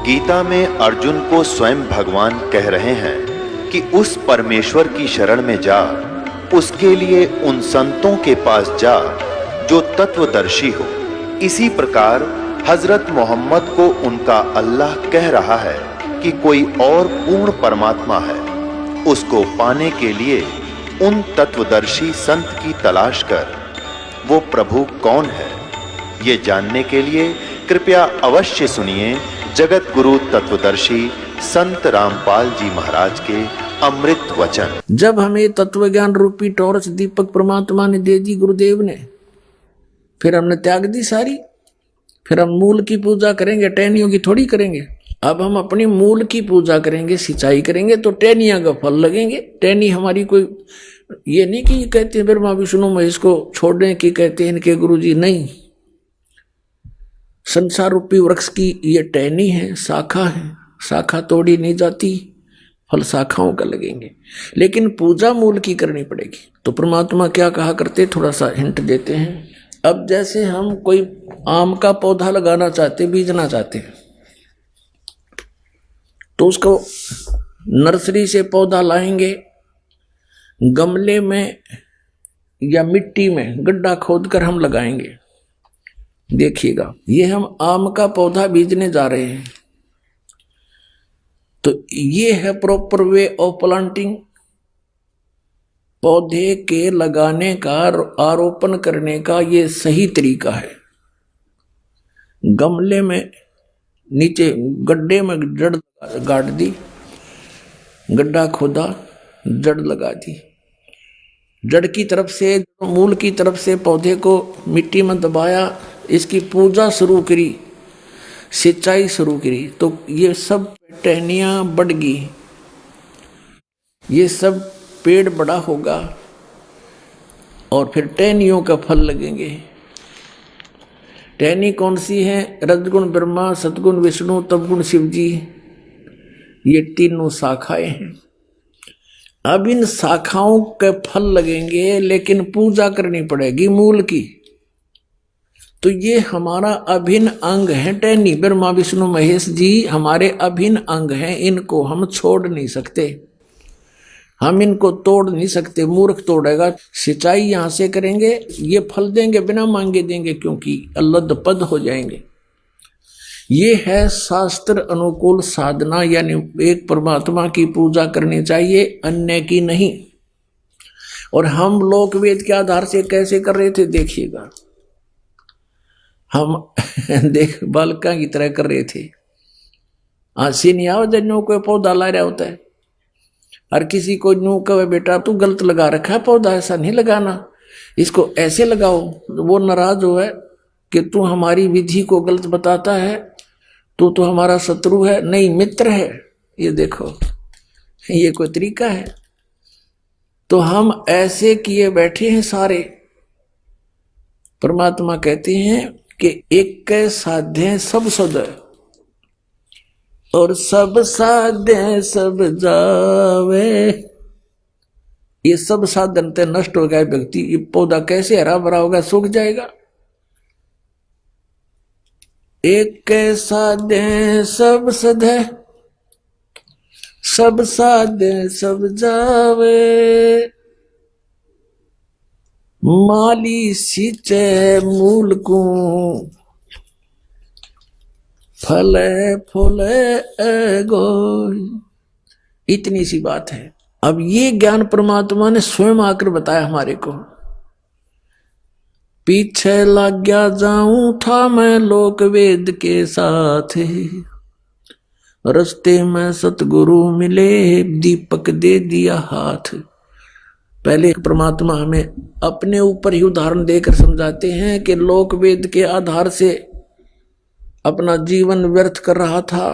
गीता में अर्जुन को स्वयं भगवान कह रहे हैं कि उस परमेश्वर की शरण में जा, उसके लिए उन संतों के पास जा जो तत्वदर्शी हो। इसी प्रकार हजरत मोहम्मद को उनका अल्लाह कह रहा है कि कोई और पूर्ण परमात्मा है, उसको पाने के लिए उन तत्वदर्शी संत की तलाश कर। वो प्रभु कौन है, ये जानने के लिए कृपया अवश्य सुनिए जगत गुरु तत्वदर्शी संत रामपाल जी महाराज के अमृत वचन। जब हमें तत्व ज्ञान रूपी टॉर्च दीपक परमात्मा ने दे दी, गुरुदेव ने, फिर हमने त्याग दी सारी। फिर हम मूल की पूजा करेंगे, टहनियों की थोड़ी करेंगे। अब हम अपनी मूल की पूजा करेंगे, सिंचाई करेंगे तो टहनियां का फल लगेंगे। टहनी हमारी कोई ये नहीं कि कहते हैं ब्रह्मा विष्णु महेश को छोड़ने की कहते हैं इनके गुरुजी, नहीं। संसार रूपी वृक्ष की ये टहनी है, शाखा है, शाखा तोड़ी नहीं जाती, फल शाखाओं का लगेंगे। लेकिन पूजा मूल की करनी पड़ेगी। तो परमात्मा क्या कहा करते, थोड़ा सा हिंट देते हैं। अब जैसे हम कोई आम का पौधा लगाना चाहते, बीजना चाहते हैं, तो उसको नर्सरी से पौधा लाएंगे, गमले में या मिट्टी में गड्ढा खोदकर हम लगाएंगे। देखिएगा, ये हम आम का पौधा बीजने जा रहे हैं, तो ये है प्रॉपर वे ऑफ प्लांटिंग। पौधे के लगाने का, आरोपण करने का ये सही तरीका है। गमले में नीचे गड्ढे में जड़ गाड़ दी, गड्ढा खोदा, जड़ लगा दी। जड़ की तरफ से, मूल की तरफ से पौधे को मिट्टी में दबाया, इसकी पूजा शुरू करी, सिंचाई शुरू करी, तो ये सब टहनियां बढ़ गई, ये सब पेड़ बड़ा होगा और फिर टहनियों का फल लगेंगे। टहनी कौन सी है? रजगुण ब्रह्मा, सतगुण विष्णु, तपगुण शिव जी, ये तीनों शाखाएं हैं। अब इन शाखाओं के फल लगेंगे, लेकिन पूजा करनी पड़ेगी मूल की। तो ये हमारा अभिन्न अंग है टहनी। ब्रह्मा विष्णु महेश जी हमारे अभिन्न अंग हैं, इनको हम छोड़ नहीं सकते, हम इनको तोड़ नहीं सकते। मूर्ख तोड़ेगा। सिंचाई यहां से करेंगे, ये फल देंगे, बिना मांगे देंगे, क्योंकि अल्लद पद हो जाएंगे। ये है शास्त्र अनुकूल साधना, यानी एक परमात्मा की पूजा करनी चाहिए, अन्य की नहीं। और हम लोक वेद के आधार से कैसे कर रहे थे देखिएगा। हम देख बालका की तरह कर रहे थे। आंसी नहीं आओ जन्नों को पौधा ला रहा होता है, और किसी को न्यू कहे बेटा तू गलत लगा रखा है पौधा, ऐसा नहीं लगाना, इसको ऐसे लगाओ। वो नाराज हो है कि तू हमारी विधि को गलत बताता है, तू तो हमारा शत्रु है। नहीं, मित्र है। ये देखो, ये कोई तरीका है? तो हम ऐसे किए बैठे हैं सारे। परमात्मा कहते हैं कि एक साध्य सब सद, और सब साध्य सब जावे। ये सब साधन ते नष्ट हो गया व्यक्ति, ये पौधा कैसे हरा भरा होगा, सूख जाएगा। एक साध्य सब सद है, सब साध्य सब जावे। माली सींचे मूल को, फले फूले गो। इतनी सी बात है। अब ये ज्ञान परमात्मा ने स्वयं आकर बताया हमारे को। पीछे लग गया जाऊं था मैं लोक वेद के साथ, रस्ते में सतगुरु मिले दीपक दे दिया हाथ। पहले परमात्मा हमें अपने ऊपर ही उदाहरण देकर समझाते हैं कि लोक वेद के आधार से अपना जीवन व्यर्थ कर रहा था,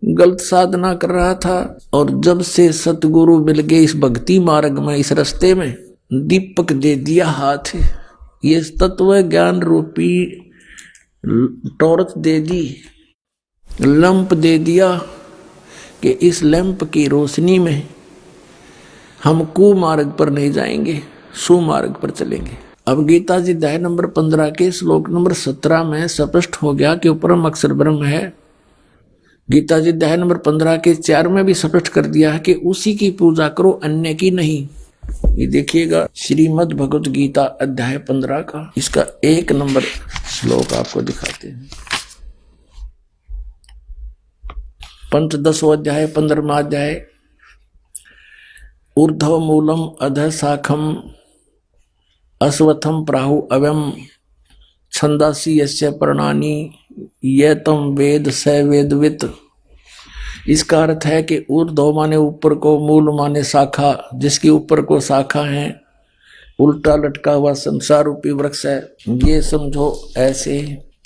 गलत साधना कर रहा था, और जब से सतगुरु मिल गए इस भक्ति मार्ग में, इस रास्ते में, दीपक दे दिया हाथ। ये तत्व ज्ञान रूपी टॉर्च दे दी, लैंप दे दिया कि इस लैंप की रोशनी में हम कुमार्ग पर नहीं जाएंगे, सुमार्ग पर चलेंगे। अब गीता जी अध्याय नंबर 15 के श्लोक नंबर 17 में स्पष्ट हो गया कि परम अक्षर ब्रह्म है, गीता जी अध्याय नंबर 15 के 4 में भी स्पष्ट कर दिया है कि उसी की पूजा करो, अन्य की नहीं। ये देखिएगा श्रीमद् भगवत गीता अध्याय 15 का इसका 1 नंबर श्लोक आपको दिखाते हैं। पंचदशो अध्याय 15वां अध्याय। ऊर्ध्व मूलम अधः शाखम अश्वत्थम प्राहु अव्यम छंदासी यस्य पर्णानि ये तम वेद स वेदवित। इसका अर्थ है कि ऊर्ध्व माने ऊपर को, मूल माने शाखा, जिसके ऊपर को शाखा है, उल्टा लटका हुआ संसार रूपी वृक्ष है। ये समझो ऐसे,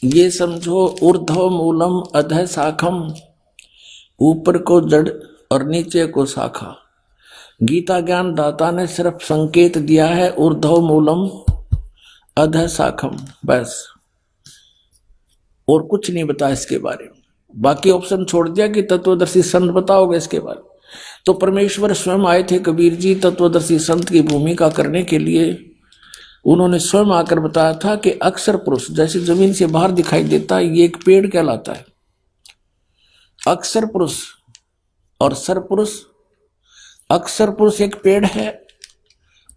ये समझो ऊर्ध्व मूलम अधः शाखम, ऊपर को जड़ और नीचे को शाखा। गीता ज्ञान दाता ने सिर्फ संकेत दिया है ऊर्ध्व मूलम अधः शाखम, बस, और कुछ नहीं बताया इसके बारे में। बाकी ऑप्शन छोड़ दिया कि तत्वदर्शी संत बताओगे इसके बारे में। तो परमेश्वर स्वयं आए थे कबीर जी तत्वदर्शी संत की भूमिका करने के लिए। उन्होंने स्वयं आकर बताया था कि अक्षर पुरुष जैसे जमीन से बाहर दिखाई देता है, ये एक पेड़ कहलाता है। अक्षर पुरुष और सर पुरुष, अक्षर पुरुष एक पेड़ है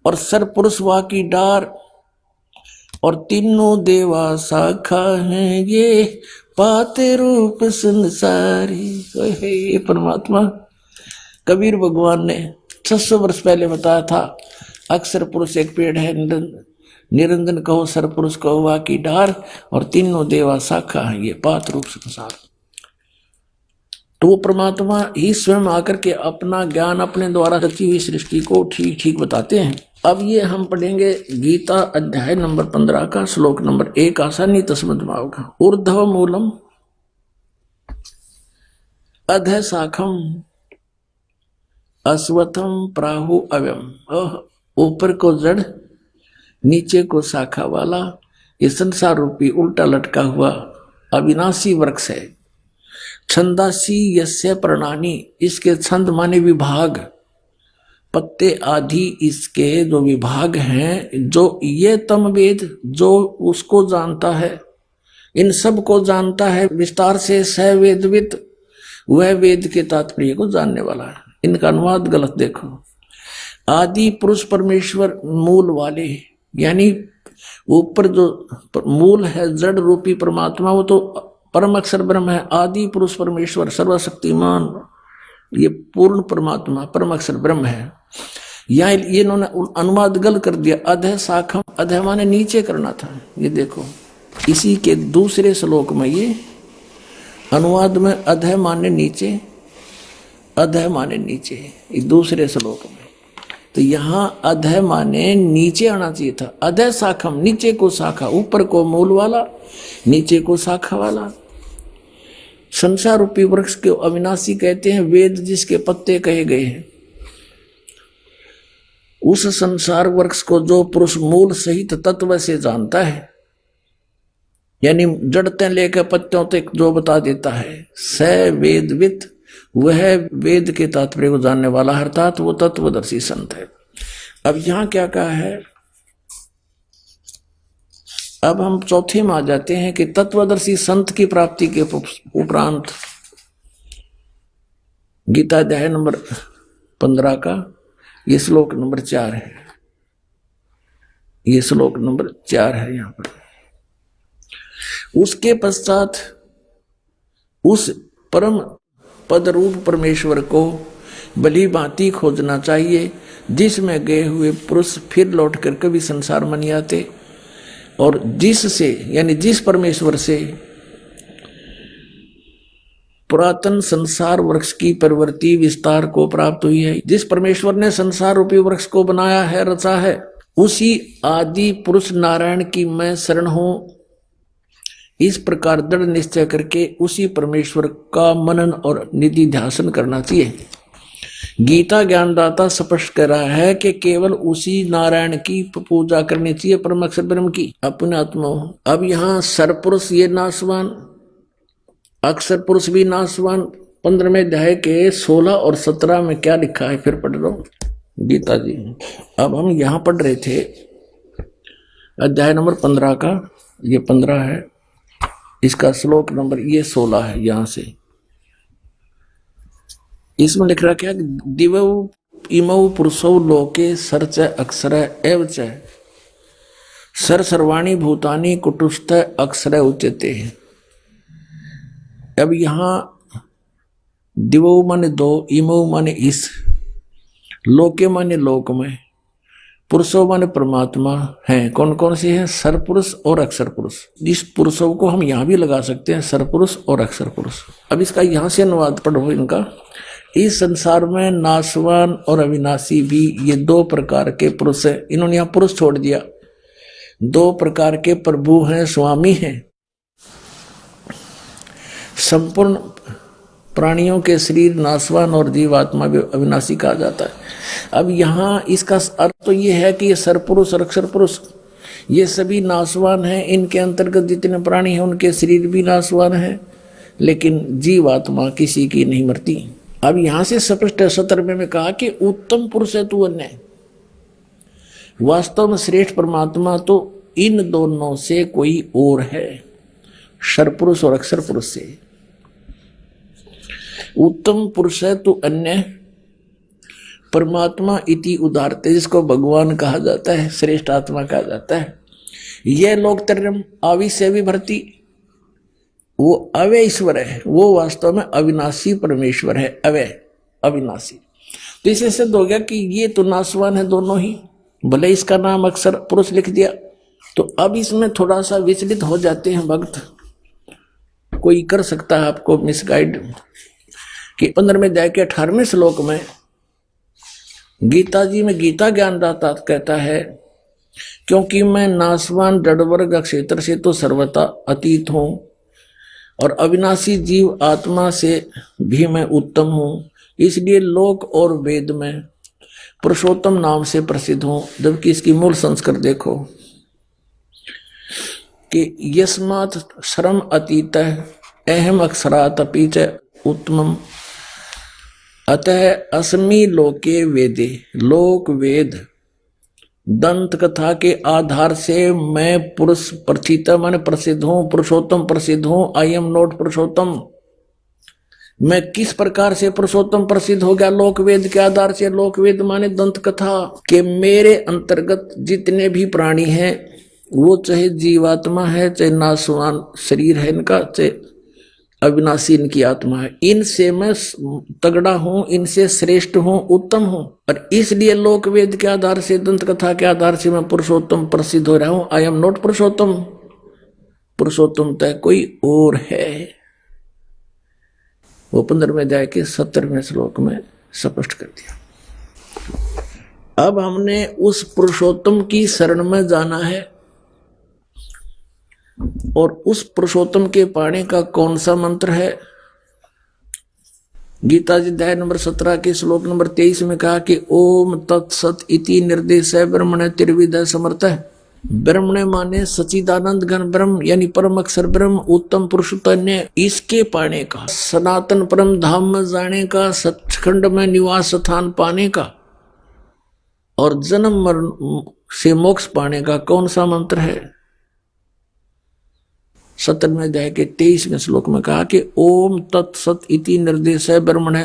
और सर पुरुष वहां की डार, और तीनों देवा शाखा हैं, ये पाते रूप संसारी। ये परमात्मा कबीर भगवान ने 600 वर्ष पहले बताया था। अक्षर पुरुष एक पेड़ है, निरंजन कहो सर पुरुष कहो वहां की डार, और तीनों देवा शाखा है, ये पात रूप संसार। तो वो परमात्मा ही स्वयं आकर के अपना ज्ञान अपने द्वारा रची हुई सृष्टि को ठीक ठीक बताते हैं। अब ये हम पढ़ेंगे गीता अध्याय नंबर 15 का श्लोक नंबर 1, आसानी तो समझ में आओगा। ऊर्ध्व मूलम अधः शाखम अश्वत्थम प्राहु अव्यम। ऊपर को जड़, नीचे को शाखा वाला ये संसार रूपी उल्टा लटका हुआ अविनाशी वृक्ष है। छंदासी यस्य पर्णानि, इसके छंद माने विभाग, पत्ते आदि इसके जो विभाग हैं, जो ये तम वेद, जो उसको जानता है, इन सब को जानता है विस्तार से, स वेदवित, वह वेद के तात्पर्य को जानने वाला है। इनका अनुवाद गलत देखो। आदि पुरुष परमेश्वर मूल वाले, यानी ऊपर जो मूल है जड़ रूपी परमात्मा, वो तो परम अक्षर ब्रह्म है। आदि पुरुष परमेश्वर सर्वशक्तिमान, ये पूर्ण परमात्मा परम अक्षर ब्रह्म है। यहाँ ये इन्होंने अनुवाद गलत कर दिया। अधः शाखम, अधः माने नीचे करना था। ये देखो इसी के दूसरे श्लोक में ये अनुवाद में अधः माने नीचे, अधः माने नीचे, ये दूसरे श्लोक में। तो यहाँ अधः माने नीचे आना चाहिए था। अधः शाखम, नीचे को शाखा, ऊपर को मूल वाला, नीचे को शाखा वाला। संसार रूपी वृक्ष को अविनाशी कहते हैं, वेद जिसके पत्ते कहे गए हैं। उस संसार वृक्ष को जो पुरुष मूल सहित तत्व से जानता है, यानी जड़ते लेकर पत्तों तक जो बता देता है, स वेदवित, वह वेद के तात्पर्य को जानने वाला, अर्थात वो तत्वदर्शी संत है। अब यहां क्या कहा है, अब हम चौथे में आ जाते हैं कि तत्वदर्शी संत की प्राप्ति के उपरांत गीता अध्याय नंबर 15 का ये श्लोक नंबर 4 है। ये श्लोक नंबर 4 है यहां पर। उसके पश्चात उस परम पद रूप परमेश्वर को भली भांति खोजना चाहिए, जिसमें गए हुए पुरुष फिर लौट कर कभी संसार में नहीं आते, और जिससे यानी जिस परमेश्वर से पुरातन संसार वृक्ष की प्रवृत्ति विस्तार को प्राप्त हुई है, जिस परमेश्वर ने संसार रूपी वृक्ष को बनाया है, रचा है, उसी आदि पुरुष नारायण की मैं शरण हूं। इस प्रकार दृढ़ निश्चय करके उसी परमेश्वर का मनन और निधि ध्यान करना चाहिए। गीता ज्ञानदाता स्पष्ट कर रहा है कि केवल उसी नारायण की पूजा करनी चाहिए, परम अक्षर ब्रह्म की, अपने आत्मा। अब यहाँ सरपुरुष ये नाशवान, अक्षर पुरुष भी नाशवान। 15वें अध्याय के 16 और 17 में क्या लिखा है, फिर पढ़ लो गीता जी। अब हम यहाँ पढ़ रहे थे अध्याय नंबर 15 का, ये 15 है, इसका श्लोक नंबर ये 16 है। यहाँ से इसमें लिख रहा क्या, दिवौ इमौ पुरुषौ लोके सर्च अक्षर एव च सर सर्वाणी भूतानी कुटुस्थ अक्षर उच्यते। अब यहां दिवौ माने दो, इमौ माने इस, लोके माने लोक में, पुरुषों माने परमात्मा हैं। कौन कौन से हैं? सरपुरुष और अक्षर पुरुष। इस पुरुषों को हम यहां भी लगा सकते हैं, सरपुरुष और अक्षर पुरुष। अब इसका यहां से अनुवाद पढ़ो इनका। इस संसार में नाशवान और अविनाशी भी ये दो प्रकार के पुरुष हैं। इन्होंने यहां पुरुष छोड़ दिया। दो प्रकार के प्रभु हैं, स्वामी हैं। संपूर्ण प्राणियों के शरीर नाशवान और जीवात्मा भी अविनाशी कहा जाता है। अब यहां इसका अर्थ तो ये है कि ये सरपुरुष और अक्षर पुरुष ये सभी नाशवान हैं। इनके अंतर्गत जितने प्राणी हैं उनके शरीर भी नाशवान हैं, लेकिन जीवात्मा किसी की नहीं मरती। अब यहां से स्पष्ट 17वें में कहा कि उत्तम पुरुष है तू अन्य। वास्तव में श्रेष्ठ परमात्मा तो इन दोनों से कोई और है, सरपुरुष और अक्षर पुरुष से। उत्तम पुरुष है तो अन्य परमात्मा इति उदारते, जिसको भगवान कहा जाता है, श्रेष्ठ आत्मा कहा जाता है। यह लोक तरम आविष्य विभर्ति, वो अव्यय ईश्वर है, वो वास्तव में अविनाशी परमेश्वर है, अव्यय अविनाशी। तो इससे सिद्ध हो गया कि ये तो नाशवान है दोनों ही, भले इसका नाम अक्षर पुरुष लिख दिया। तो अब इसमें थोड़ा सा विचलित हो जाते हैं भक्त, कोई कर सकता है आपको मिसगाइड। कि 15वें अध्याय के 18वें श्लोक में गीता जी में गीता ज्ञानदाता कहता है, क्योंकि मैं नाशवान जड़वर्ग क्षेत्र से तो सर्वथा अतीत हूं और अविनाशी जीव आत्मा से भी मैं उत्तम हूं, इसलिए लोक और वेद में पुरुषोत्तम नाम से प्रसिद्ध हूं। जबकि इसकी मूल संस्कृत देखो कि यस्मात् श्रम अतीत अहम अक्षरात् अपि च उत्तमम अतः अस्मि लोके वेदे। लोक वेद दंत कथा के आधार से मैं पुरुष प्रथित माने प्रसिद्ध हूं, पुरुषोत्तम प्रसिद्ध हूं। आई एम नॉट पुरुषोत्तम। मैं किस प्रकार से पुरुषोत्तम प्रसिद्ध हो गया? लोक वेद के आधार से। लोक वेद माने दंत कथा के मेरे अंतर्गत जितने भी प्राणी हैं, वो चाहे जीवात्मा है, चाहे नाशवान शरीर है इनका, चाहे अविनाशी इनकी आत्मा है, इनसे मैं तगड़ा हूं, इनसे श्रेष्ठ हूं, उत्तम हूं। और इसलिए लोक वेद के आधार से, दंत कथा के आधार से मैं पुरुषोत्तम प्रसिद्ध हो रहा हूं। आई एम नॉट पुरुषोत्तम। पुरुषोत्तम तय कोई और है। वो 15वें अध्याय के 17वें श्लोक में स्पष्ट कर दिया। अब हमने उस पुरुषोत्तम की शरण में जाना है, और उस पुरुषोत्तम के पाने का कौन सा मंत्र है? गीता जी अध्याय नंबर 17 के श्लोक नंबर 23 में कहा कि ओम तत्सत इति निर्देश ब्रह्मण त्रिविध समर्थ। ब्रह्मण माने सचिदानंद घन ब्रह्म, यानी परम अक्षर ब्रह्म, उत्तम पुरुषोत्तम। इसके पाने का, सनातन परम धाम में जाने का, सचखंड में निवास स्थान पाने का और जन्म मरण से मोक्ष पाने का कौन सा मंत्र है? 17वें अध्याय के 23वें श्लोक में कहा कि ओम तत्सत इति निर्देश ब्रह्मण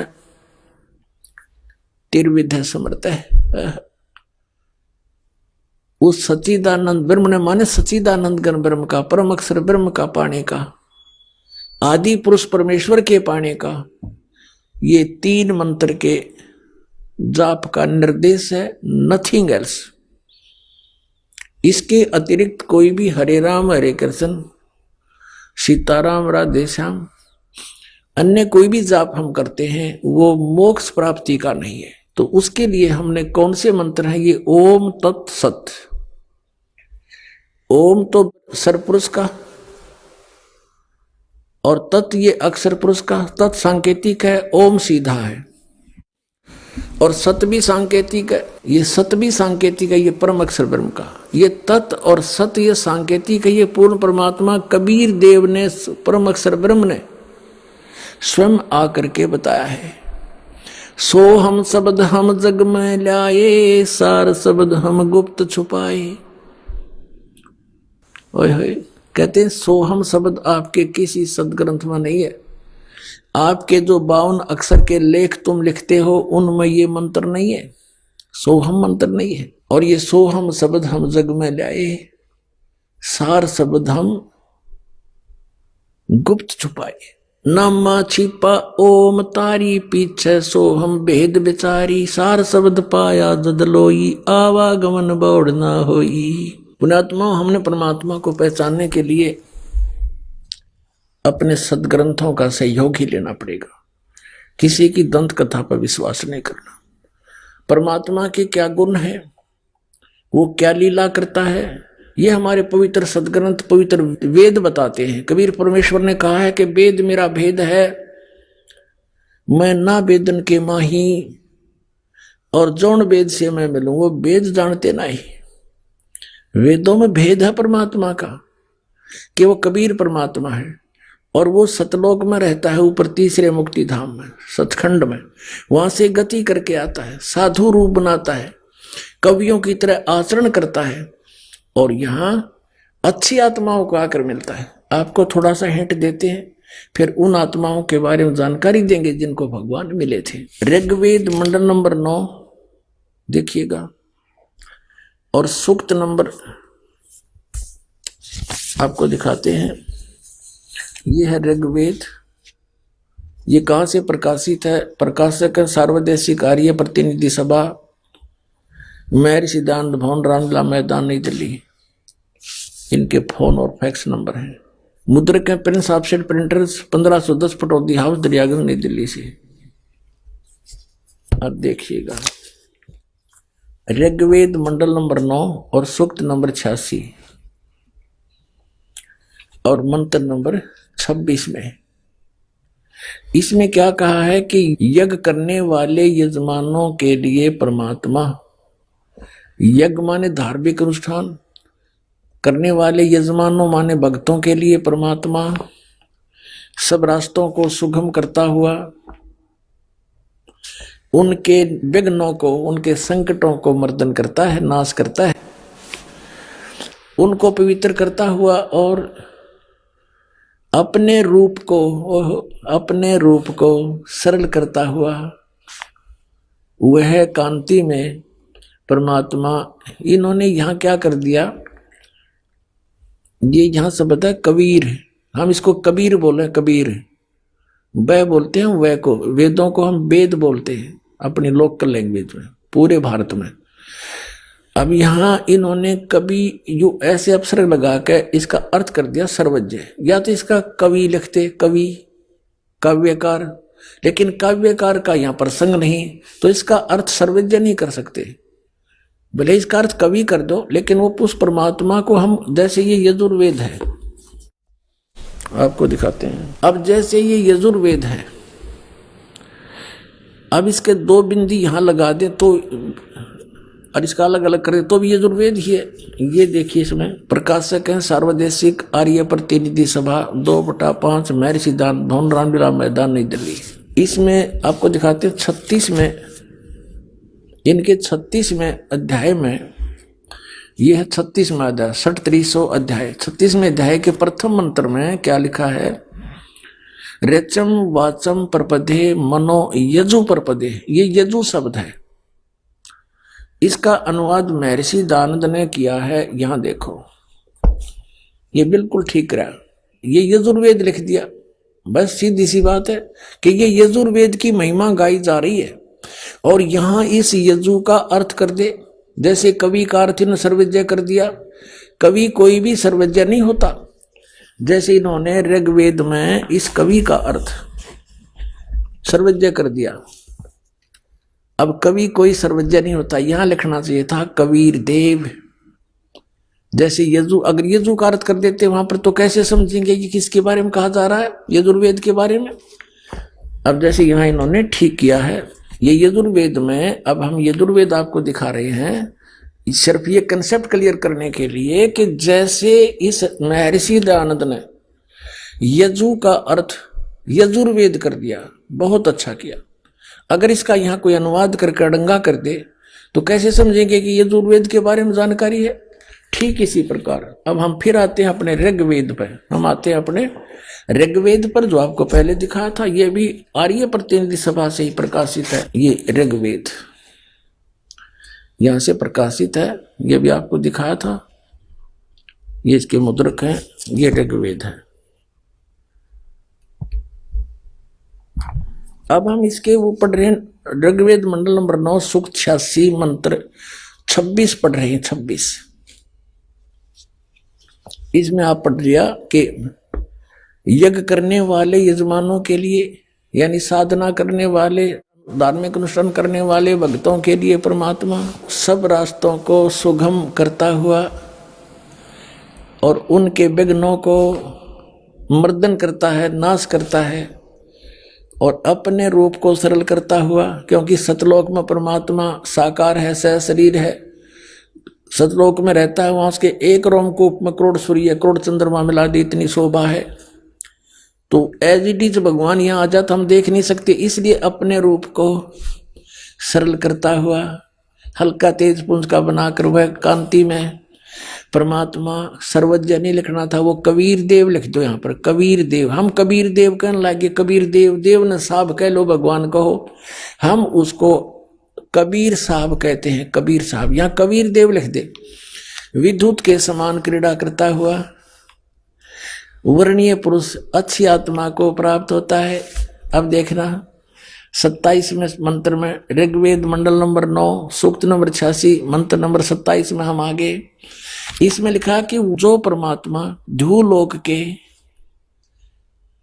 त्रिविध समर्थ है। उस सच्चिदानंद ब्रह्म माने सच्चिदानंद गण ब्रह्म का, परम अक्षर ब्रह्म का पाने का, आदि पुरुष परमेश्वर के पाने का, ये 3 मंत्र के जाप का निर्देश है, नथिंग एल्स। इसके अतिरिक्त कोई भी हरे राम हरे कृष्ण सीताराम राधे श्याम अन्य कोई भी जाप हम करते हैं वो मोक्ष प्राप्ति का नहीं है। तो उसके लिए हमने कौन से मंत्र हैं? ये ओम तत्सत। ओम तो सरपुरुष का और तत् ये अक्षर पुरुष का। तत् सांकेतिक है, ओम सीधा है, और सत भी सांकेतिक है। ये सत भी सांकेतिक है, ये परम अक्षर ब्रह्म का। ये तत् और सत ये सांकेतिक है, ये पूर्ण परमात्मा कबीर देव ने, परम अक्षर ब्रह्म ने स्वयं आकर के बताया है। सो हम शब्द हम जग में लाए, सार शब्द हम गुप्त छुपाए। ओए होए, कहते हैं सोहम शब्द आपके किसी सदग्रंथ में नहीं है, आपके जो 52 अक्षर के लेख तुम लिखते हो उनमें ये मंत्र नहीं है, सोहम मंत्र नहीं है। और ये सोहम शब्द हम जग में लाए, सार शब्द हम गुप्त छुपाए। नामा छिपा ओम तारी पीछे सोहम भेद बिचारी, सार शब्द पाया जदलोई आवागमन बौड़ ना होई। पुण्यात्मा, हमने परमात्मा को पहचानने के लिए अपने सदग्रंथों का सहयोग ही लेना पड़ेगा। किसी की दंत कथा पर विश्वास नहीं करना। परमात्मा के क्या गुण है, वो क्या लीला करता है, ये हमारे पवित्र सदग्रंथ, पवित्र वेद बताते हैं। कबीर परमेश्वर ने कहा है कि वेद मेरा भेद है, मैं ना वेदन के माही, और जौन वेद से मैं मिलूं वो वेद जानते नहीं। वेदों में भेद है परमात्मा का, कि वो कबीर परमात्मा है और वो सतलोक में रहता है, ऊपर तीसरे मुक्ति धाम में, सचखंड में। वहां से गति करके आता है, साधु रूप बनाता है, कवियों की तरह आचरण करता है, और यहाँ अच्छी आत्माओं को आकर मिलता है। आपको थोड़ा सा हिंट देते हैं, फिर उन आत्माओं के बारे में जानकारी देंगे जिनको भगवान मिले थे। ऋग्वेद मंडल नंबर 9 देखिएगा, और सूक्त नंबर आपको दिखाते हैं। ये है ऋग्वेद। ये कहाँ से प्रकाशित है? प्रकाशक सार्वदेशिक आर्य प्रतिनिधि सभा, महर्षि सिद्धांत भवन, रामलीला मैदान, नई दिल्ली। इनके फोन और फैक्स नंबर हैं। मुद्रक है Prince offset printers, 1510 Pataudi house, Daryaganj, नई दिल्ली से। अब देखिएगा, ऋग्वेद मंडल नंबर 9 और सूक्त नंबर 86 और मंत्र नंबर 26 में इसमें क्या कहा है कि यज्ञ करने वाले यजमानों के लिए परमात्मा, यज्ञ माने धार्मिक अनुष्ठान करने वाले यजमानों माने भक्तों के लिए परमात्मा सब रास्तों को सुगम करता हुआ, उनके विघ्नों को, उनके संकटों को मर्दन करता है, नाश करता है, उनको पवित्र करता हुआ, और अपने रूप को सरल करता हुआ वह कांति में परमात्मा। इन्होंने यहाँ क्या कर दिया, ये यहाँ शब्द है कबीर, हम इसको कबीर बोले, कबीर वह बोलते हैं, वह को, वेदों को हम वेद बोलते हैं अपनी लोकल लैंग्वेज में पूरे भारत में। अब यहाँ इन्होंने कवि जो ऐसे अक्षर लगा के इसका अर्थ कर दिया सर्वज्ञ, या तो इसका कवि लिखते, कवि काव्यकार, लेकिन काव्यकार का यहाँ प्रसंग नहीं, तो इसका अर्थ सर्वज्ञ नहीं कर सकते। भले इसका अर्थ कवि कर दो, लेकिन वो उस परमात्मा को हम, जैसे ये यजुर्वेद है, आपको दिखाते हैं। अब जैसे ये यजुर्वेद है, अब इसके 2 बिंदी यहां लगा दे तो, और इसका अलग अलग करें तो भी यजुर्वेद ही है। ये देखिए, इसमें प्रकाशक है सार्वदेशिक आर्य प्रतिनिधि सभा, 2/5, महर्षि सिद्धांत भवन, रामलीला मैदान, नई दिल्ली। इसमें आपको दिखाते हैं 36 में, इनके 36वें अध्याय में, यह है 36वां अध्याय, 6300 अध्याय। 36वें अध्याय के प्रथम मंत्र में क्या लिखा है, रेचम वाचम परपदे मनो यजु परपदे। ये यजु शब्द है, इसका अनुवाद महर्षि दानंद ने किया है। यहां देखो, ये बिल्कुल ठीक रहा, ये यजुर्वेद लिख दिया। बस सीधी सी बात है कि ये यजुर्वेद की महिमा गाई जा रही है, और यहां इस यजु का अर्थ कर दे, जैसे कवि का अर्थ ने सर्वज्ञ कर दिया। कवि कोई भी सर्वज्ञ नहीं होता, जैसे इन्होंने ऋग्वेद में इस कवि का अर्थ सर्वज्ञ कर दिया। अब कवि कोई सर्वज्ञ नहीं होता, यहां लिखना चाहिए था कबीर देव। जैसे यजु, अगर यजु का अर्थ कर देते वहां पर, तो कैसे समझेंगे कि किसके बारे में कहा जा रहा है, यजुर्वेद के बारे में। अब जैसे यहां इन्होंने ठीक किया है, ये यजुर्वेद में, अब हम यजुर्वेद आपको दिखा रहे हैं सिर्फ ये कंसेप्ट क्लियर करने के लिए कि जैसे इस महर्षि दयानंद ने यजु का अर्थ यजुर्वेद कर दिया, बहुत अच्छा किया। अगर इसका यहाँ कोई अनुवाद करके अड़ंगा कर दे तो कैसे समझेंगे कि यजुर्वेद के बारे में जानकारी है। ठीक इसी प्रकार अब हम फिर आते हैं अपने ऋग्वेद पर। हम आते हैं अपने ऋग्वेद पर, जो आपको पहले दिखाया था। ये भी आर्य प्रतिनिधि सभा से ही प्रकाशित है। ये ऋग्वेद यहां से प्रकाशित है, ये भी आपको दिखाया था। ये इसके मुद्रक हैं, ये ऋग्वेद है। अब हम इसके वो पढ़ रहे हैं ऋग्वेद मंडल नंबर 9 सूक्त 86 मंत्र 26 पढ़ रहे हैं। 26 इसमें आप पढ़ लिया कि यज्ञ करने वाले यजमानों के लिए, यानी साधना करने वाले, धार्मिक अनुष्ठान करने वाले भक्तों के लिए परमात्मा सब रास्तों को सुगम करता हुआ और उनके विघ्नों को मर्दन करता है, नाश करता है, और अपने रूप को सरल करता हुआ, क्योंकि सतलोक में परमात्मा साकार है, सह शरीर है, सतलोक में रहता है। वहां उसके एक रोमकूप में करोड़ सूर्य करोड़ चंद्रमा मिला दी, इतनी शोभा है। तो एज इट इज भगवान यहाँ आ जाता हम देख नहीं सकते, इसलिए अपने रूप को सरल करता हुआ, हल्का तेज पुंज का बनाकर वह कांति में परमात्मा सर्वज्ञ नहीं लिखना था, वो कबीर देव लिख दो यहाँ पर। कबीर देव, हम कबीर देव कहने लगे। कबीर देव, देव न साहब कह लो, भगवान कहो, हम उसको कबीर साहब कहते हैं। कबीर साहब, यहाँ कबीर देव लिख दे। विद्युत के समान क्रीड़ा करता हुआ वर्णीय पुरुष अच्छी आत्मा को प्राप्त होता है। अब देखना 27वें मंत्र में, ऋग्वेद मंडल नंबर 9 सूक्त नंबर 86 मंत्र नंबर 27 में हम आगे। इसमें लिखा कि जो परमात्मा ध्रुवलोक के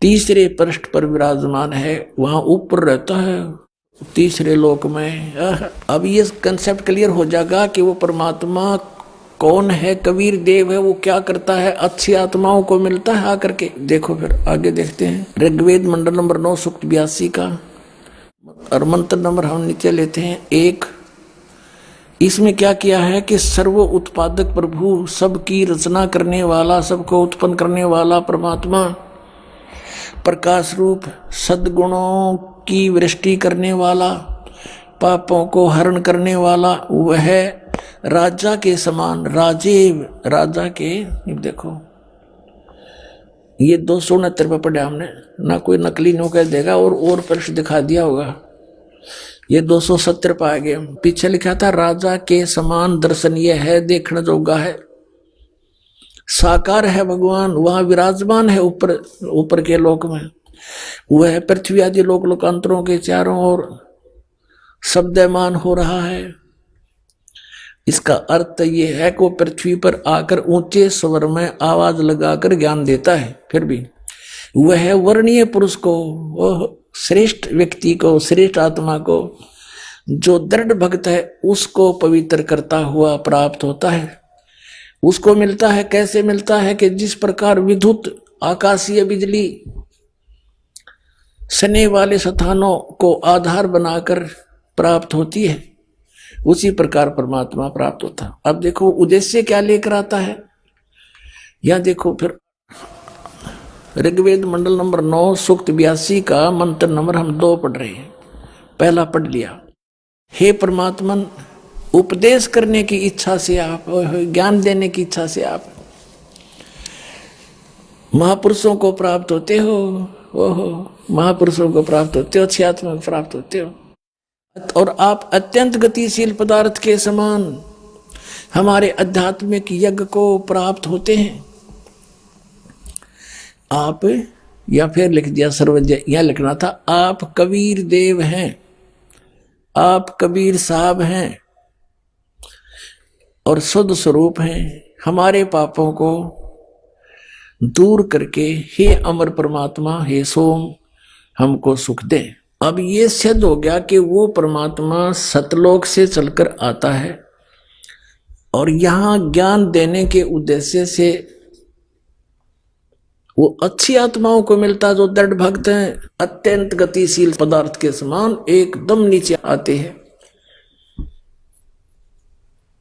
तीसरे पृष्ठ पर विराजमान है, वहां ऊपर रहता है तीसरे लोक में। अब ये कंसेप्ट क्लियर हो जाएगा कि वो परमात्मा कौन है, कबीर देव है, वो क्या करता है, अच्छी आत्माओं को मिलता है आकर के। देखो फिर आगे देखते हैं ऋग्वेद मंडल नंबर 9 सूक्त 82 का, और मंत्र नंबर हम नीचे लेते हैं 1। इसमें क्या किया है कि सर्व उत्पादक प्रभु, सबकी रचना करने वाला, सबको उत्पन्न करने वाला परमात्मा, प्रकाश रूप, सद्गुणों की वृष्टि करने वाला, पापों को हरण करने वाला, वह राजा के समान, राजा के, देखो ये 269 पे पढ़ा हमने ना, कोई नकली नो कह देगा और पृष्ठ दिखा दिया होगा। ये 270 पे आ गए। पीछे लिखा था राजा के समान दर्शनीय है, देखने जोगा है, साकार है भगवान, वहां विराजमान है ऊपर के लोक में। वह पृथ्वी आदि लोकांतरों के चारों ओर शब्दमान हो रहा है। इसका अर्थ ये है कि वो पृथ्वी पर आकर ऊंचे स्वर में आवाज लगाकर ज्ञान देता है। फिर भी वह वर्णीय पुरुष को, वह श्रेष्ठ व्यक्ति को, श्रेष्ठ आत्मा को, जो दृढ़ भक्त है, उसको पवित्र करता हुआ प्राप्त होता है। उसको मिलता है, कैसे मिलता है कि जिस प्रकार विद्युत आकाशीय बिजली सने वाले स्थानों को आधार बनाकर प्राप्त होती है, उसी प्रकार परमात्मा प्राप्त होता है। अब देखो उद्देश्य क्या लेकर आता है, यहां देखो फिर ऋग्वेद मंडल नंबर 9 सूक्त 82 का मंत्र नंबर हम 2 पढ़ रहे हैं। पहला पढ़ लिया, हे परमात्मा, उपदेश करने की इच्छा से आप, ज्ञान देने की इच्छा से आप महापुरुषों को प्राप्त होते हो। ओहो, महापुरुषों को प्राप्त होते हो, अच्छी आत्मा को प्राप्त होते हो, और आप अत्यंत गतिशील पदार्थ के समान हमारे आध्यात्मिक यज्ञ को प्राप्त होते हैं। आप, या फिर लिख दिया सर्वज्ञ, यह लिखना था आप कबीर देव हैं, आप कबीर साहब हैं और शुद्ध स्वरूप हैं। हमारे पापों को दूर करके हे अमर परमात्मा, हे सोम, हमको सुख दे। अब ये सिद्ध हो गया कि वो परमात्मा सतलोक से चलकर आता है और यहां ज्ञान देने के उद्देश्य से वो अच्छी आत्माओं को मिलता है, जो दृढ़ भक्त हैं, अत्यंत गतिशील पदार्थ के समान एकदम नीचे आते हैं।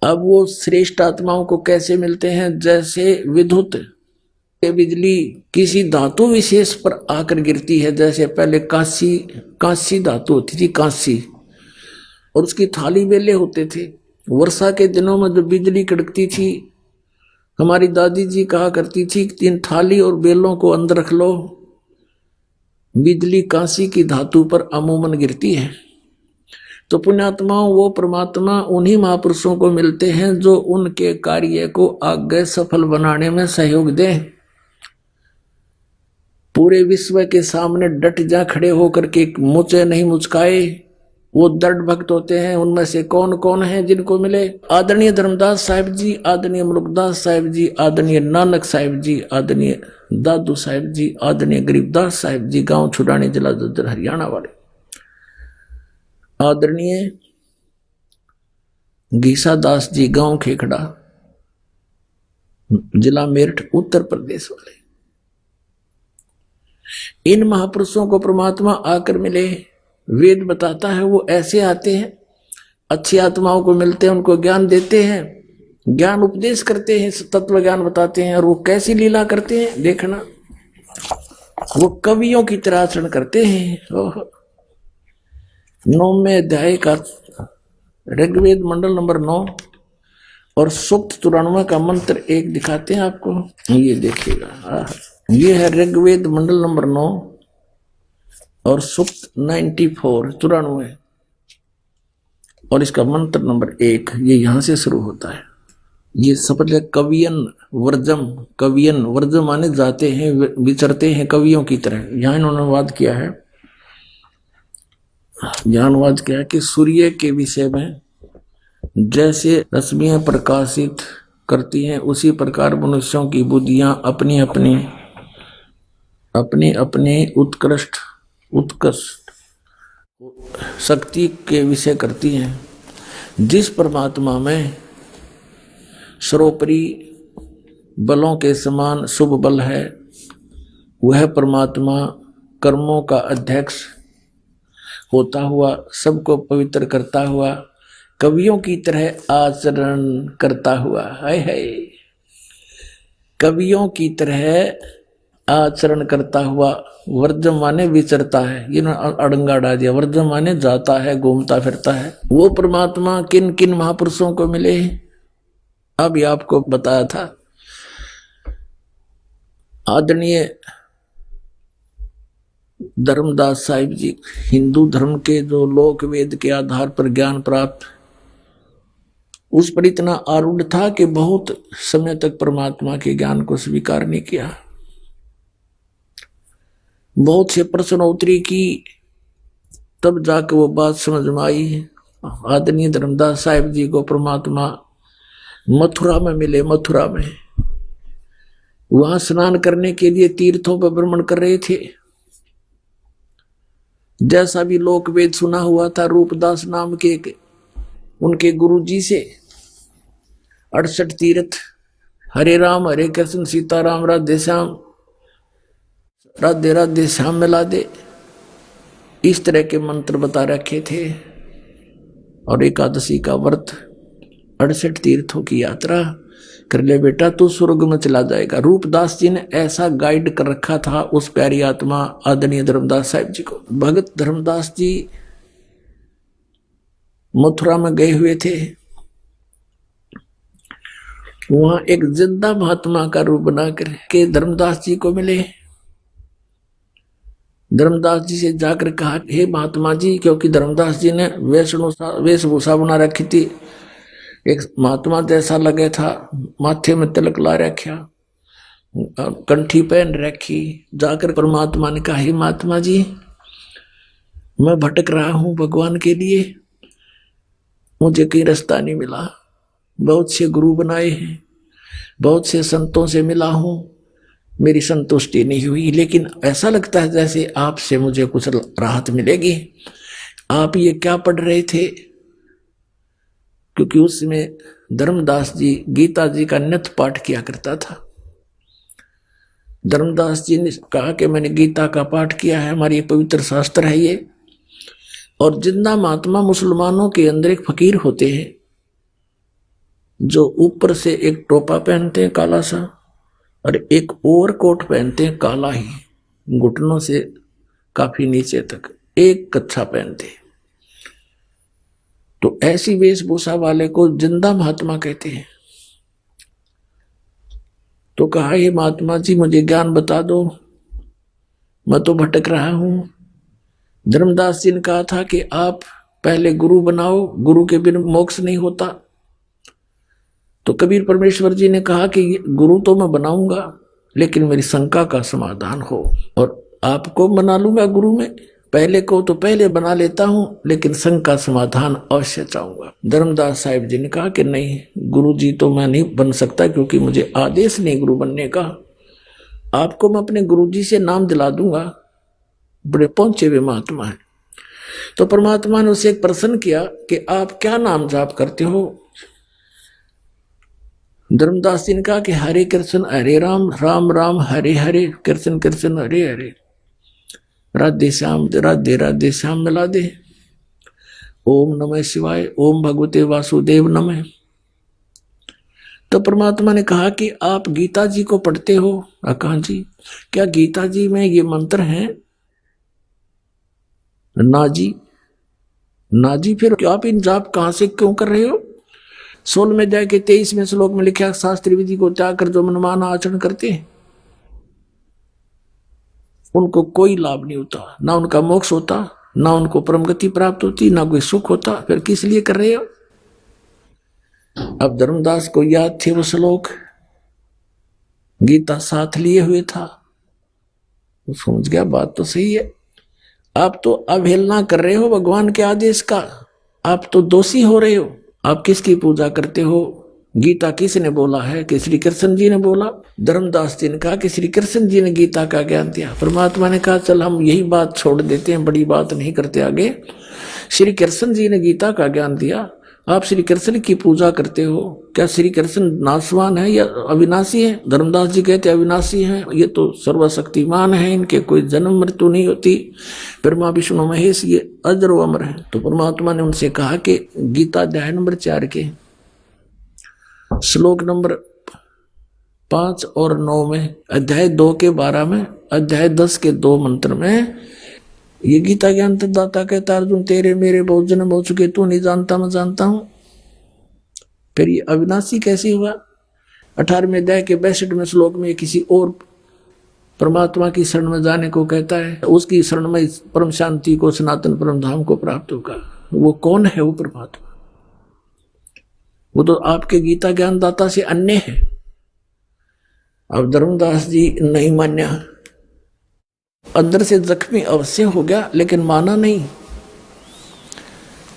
अब वो श्रेष्ठ आत्माओं को कैसे मिलते हैं, जैसे विद्युत बिजली किसी धातु विशेष पर आकर गिरती है। जैसे पहले कांसी धातु होती थी, कांसी, और उसकी थाली बेले होते थे। वर्षा के दिनों में जो बिजली कड़कती थी हमारी दादी जी कहा करती थी कि 3 थाली और बेलों को अंदर रख लो, बिजली कांसी की धातु पर अमूमन गिरती है। तो पुण्यात्माओं, वो परमात्मा उन्हीं महापुरुषों को मिलते हैं जो उनके कार्य को आगे सफल बनाने में सहयोग दें। पूरे विश्व के सामने डट जा खड़े होकर के मुझे नहीं मुचकाए, वो दृढ़ भक्त होते हैं। उनमें से कौन कौन है जिनको मिले? आदरणीय धर्मदास साहिब जी, आदरणीय मुलुकदास साहिब जी, आदरणीय नानक साहिब जी, आदरणीय दादू साहिब जी, आदरणीय गरीबदास साहिब जी, गांव छुड़ानी, जिला दद्दर, हरियाणा वाले, आदरणीय गीसा दास जी, गांव खेखड़ा, जिला मेरठ, उत्तर प्रदेश वाले। इन महापुरुषों को परमात्मा आकर मिले। वेद बताता है वो ऐसे आते हैं, अच्छी आत्माओं को मिलते हैं, उनको ज्ञान देते हैं, ज्ञान उपदेश करते हैं, तत्व ज्ञान बताते हैं। और वो कैसी लीला करते हैं देखना, वो कवियों की तरह आचरण करते हैं। 9वें अध्याय का ऋग्वेद मंडल नंबर 9 और सूक्त 94 का मंत्र 1 दिखाते हैं आपको, ये देखिएगा। ये है ऋग्वेद मंडल नंबर 9 और सूक्त 94 और इसका मंत्र नंबर 1, ये यहां से शुरू होता है। ये सफल कवियन वर्जम, कवियन वर्जम माने जाते हैं, विचरते हैं कवियों की तरह। यहां इन्होंने अनुवाद किया है, यहां अनुवाद किया है कि सूर्य के विषय में जैसे रश्मियां प्रकाशित करती हैं, उसी प्रकार मनुष्यों की बुद्धियां अपनी अपनी उत्कृष्ट शक्ति के विषय करती हैं। जिस परमात्मा में सर्वोपरि बलों के समान शुभ बल है, वह परमात्मा कर्मों का अध्यक्ष होता हुआ, सबको पवित्र करता हुआ, कवियों की तरह आचरण करता हुआ, हाय कवियों की तरह आचरण करता हुआ, वर्जम माने विचरता है, ये अड़ंगा डाल दिया, वर्जम माने जाता है, घूमता फिरता है। वो परमात्मा किन किन महापुरुषों को मिले, अभी आपको बताया था। आदरणीय धर्मदास साहिब जी, हिंदू धर्म के जो लोक वेद के आधार पर ज्ञान प्राप्त, उस पर इतना आरूढ़ था कि बहुत समय तक परमात्मा के ज्ञान को स्वीकार नहीं किया। बहुत से प्रश्नोत्तरी की, तब जाकर वो बात समझ में आई। आदरणीय धर्मदास साहिब जी को परमात्मा मथुरा में मिले। मथुरा में वहां स्नान करने के लिए तीर्थों पर भ्रमण कर रहे थे। जैसा भी लोक वेद सुना हुआ था, रूपदास नाम के उनके गुरुजी से 68 तीर्थ, हरे राम हरे कृष्ण सीताराम राधे श्याम, राधे राधे श्याम मिला दे, इस तरह के मंत्र बता रखे थे। और एकादशी का व्रत, 68 तीर्थों की यात्रा कर ले बेटा, तू स्वर्ग में चला जाएगा। रूपदास जी ने ऐसा गाइड कर रखा था उस प्यारी आत्मा आदरणीय धर्मदास साहिब जी को। भगत धर्मदास जी मथुरा में गए हुए थे। वहां एक जिंदा महात्मा का रूप बनाकर के धर्मदास जी को मिले। धर्मदास जी से जाकर कहा, हे महात्मा जी, क्योंकि धर्मदास जी ने वेशभूषा बना रखी थी, एक महात्मा जैसा लगे था, माथे में तिलक ला रखा, कंठी पहन रखी। जाकर परमात्मा ने कहा, हे महात्मा जी, मैं भटक रहा हूं भगवान के लिए, मुझे कहीं रास्ता नहीं मिला। बहुत से गुरु बनाए हैं, बहुत से संतों से मिला हूं, मेरी संतुष्टि नहीं हुई, लेकिन ऐसा लगता है जैसे आपसे मुझे कुछ राहत मिलेगी। आप ये क्या पढ़ रहे थे? क्योंकि उसमें धर्मदास जी गीता जी का नित्य पाठ किया करता था। धर्मदास जी ने कहा कि मैंने गीता का पाठ किया है, हमारी पवित्र शास्त्र है ये। और जिंदा महात्मा मुसलमानों के अंदर एक फकीर होते हैं जो ऊपर से एक टोपा पहनते हैं काला सा, और एक ओवरकोट पहनते हैं काला ही, घुटनों से काफी नीचे तक एक कच्छा पहनते हैं। तो ऐसी वेशभूषा वाले को जिंदा महात्मा कहते हैं। तो कहा, हे महात्मा जी मुझे ज्ञान बता दो, मैं तो भटक रहा हूं। धर्मदास जी ने कहा था कि आप पहले गुरु बनाओ, गुरु के बिना मोक्ष नहीं होता। तो कबीर परमेश्वर जी ने कहा कि गुरु तो मैं बनाऊंगा, लेकिन मेरी शंका का समाधान हो, और आपको बना लूंगा गुरु में। पहले को तो पहले बना लेता हूं, लेकिन शंका समाधान अवश्य चाहूंगा। धर्मदास साहिब जी ने कहा कि नहीं, गुरु जी तो मैं नहीं बन सकता, क्योंकि मुझे आदेश नहीं गुरु बनने का। आपको मैं अपने गुरु जी से नाम दिला दूंगा, बड़े पहुंचे हुए महात्मा है। तो परमात्मा ने उसे एक प्रश्न किया कि आप क्या नाम जाप करते हो? धर्मदास जी ने कहा कि हरे कृष्ण हरे राम, राम राम हरे हरे, कृष्ण कृष्ण हरे हरे, राधे श्याम राधे राधे श्याम मिला दे। ओम नमः शिवाय, ओम भगवते वासुदेव नमः। तो परमात्मा ने कहा कि आप गीता जी को पढ़ते हो? कहा जी। क्या गीता जी में ये मंत्र हैं? ना जी, ना जी। फिर आप इन जाप कहां से क्यों कर रहे हो? 16वें अध्याय के 23वें श्लोक में लिखा, शास्त्री विधि को त्याग कर जो मनमाना आचरण करते हैं उनको कोई लाभ नहीं होता, ना उनका मोक्ष होता, ना उनको परम गति प्राप्त होती, ना कोई सुख होता। फिर किस लिए कर रहे हो? अब धर्मदास को याद थे वो श्लोक, गीता साथ लिए हुए था, वो समझ गया बात तो सही है। आप तो अवहेलना कर रहे हो भगवान के आदेश का, आप तो दोषी हो रहे हो। आप किसकी पूजा करते हो? गीता किसने बोला है? कि श्री कृष्ण जी ने बोला। धर्मदास जी ने कहा कि श्री कृष्ण जी ने गीता का ज्ञान दिया। परमात्मा ने कहा चल हम यही बात छोड़ देते हैं, बड़ी बात नहीं करते आगे। श्री कृष्ण जी ने गीता का ज्ञान दिया, आप श्री कृष्ण की पूजा करते हो। क्या श्री कृष्ण नाशवान है या अविनाशी है? धर्मदास जी कहते अविनाशी हैं, ये तो सर्वशक्तिमान है, इनके कोई जन्म मृत्यु नहीं होती। ब्रह्मा विष्णु महेश ये अजर व अमर है। तो परमात्मा ने उनसे कहा कि गीता अध्याय नंबर 4 के श्लोक नंबर 5 और 9 में, अध्याय 2 के 12 में, अध्याय 10 के 2 मंत्र में ये गीता ज्ञान दाता कहता, अर्जुन तेरे मेरे बहुत जन्म हो चुके, तू नहीं जानता मैं जानता हूं। फिर ये अविनाशी कैसे हुआ? 18वें अध्याय के 62वें श्लोक में किसी और परमात्मा की शरण में जाने को कहता है, उसकी शरण में परम शांति को, सनातन परम धाम को प्राप्त होगा। वो कौन है? वो परमात्मा, वो तो आपके गीता ज्ञान दाता से अन्य है। अब धर्मदास जी नहीं मान्या, अंदर से जख्मी अवश्य हो गया, लेकिन माना नहीं,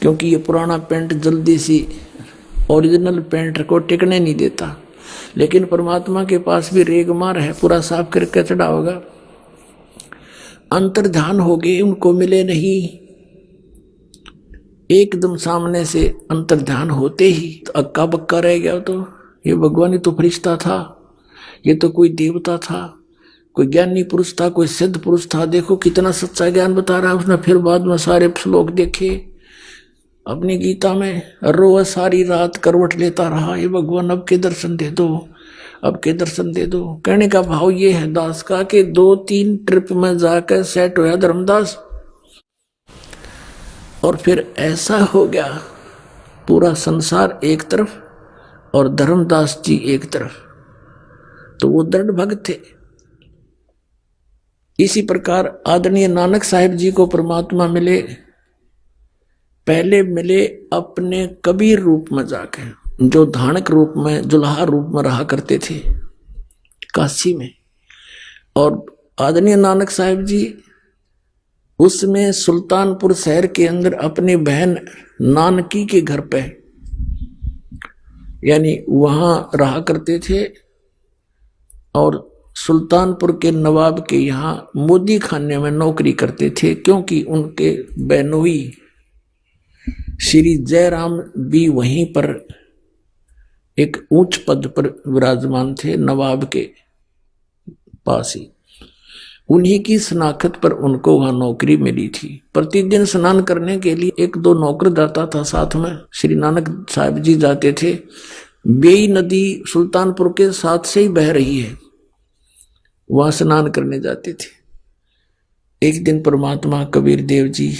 क्योंकि ये पुराना पेंट जल्दी सी ओरिजिनल पेंट को टिकने नहीं देता। लेकिन परमात्मा के पास भी रेगमार है, पूरा साफ करके चढ़ा होगा। अंतर्ध्यान हो गए, उनको मिले नहीं। एकदम सामने से अंतर्ध्यान होते ही तो अक्का बक्का रह गया। तो ये भगवान ही तो फरिश्ता था, ये तो कोई देवता था, कोई ज्ञानी पुरुष था, कोई सिद्ध पुरुष था। देखो कितना सच्चा ज्ञान बता रहा है उसने। फिर बाद में सारे श्लोक देखे अपनी गीता में, रोज सारी रात करवट लेता रहा, ये भगवान अब के दर्शन दे दो, अब के दर्शन दे दो। कहने का भाव ये है दास का कि 2-3 ट्रिप में जाकर सेट होया धर्मदास, और फिर ऐसा हो गया पूरा संसार एक तरफ और धर्मदास जी एक तरफ। तो वो दृढ़ भक्त थे। इसी प्रकार आदरणीय नानक साहिब जी को परमात्मा मिले, पहले मिले अपने कबीर रूप में जाके, जो धानक रूप में, जुल्हा रूप में रहा करते थे काशी में। और आदरणीय नानक साहिब जी उसमें सुल्तानपुर शहर के अंदर अपनी बहन नानकी के घर पे, यानी वहां रहा करते थे। और सुल्तानपुर के नवाब के यहाँ मोदी खाने में नौकरी करते थे, क्योंकि उनके बहनोई श्री जयराम भी वहीं पर एक उच्च पद पर विराजमान थे, नवाब के पास ही। उन्हीं की शनाख्त पर उनको वहां नौकरी मिली थी। प्रतिदिन स्नान करने के लिए 1-2 नौकर जाता था साथ में, श्री नानक साहिब जी जाते थे। बेई नदी सुल्तानपुर के साथ से ही बह रही है, वहां स्नान करने जाते थे। एक दिन परमात्मा कबीर देव जी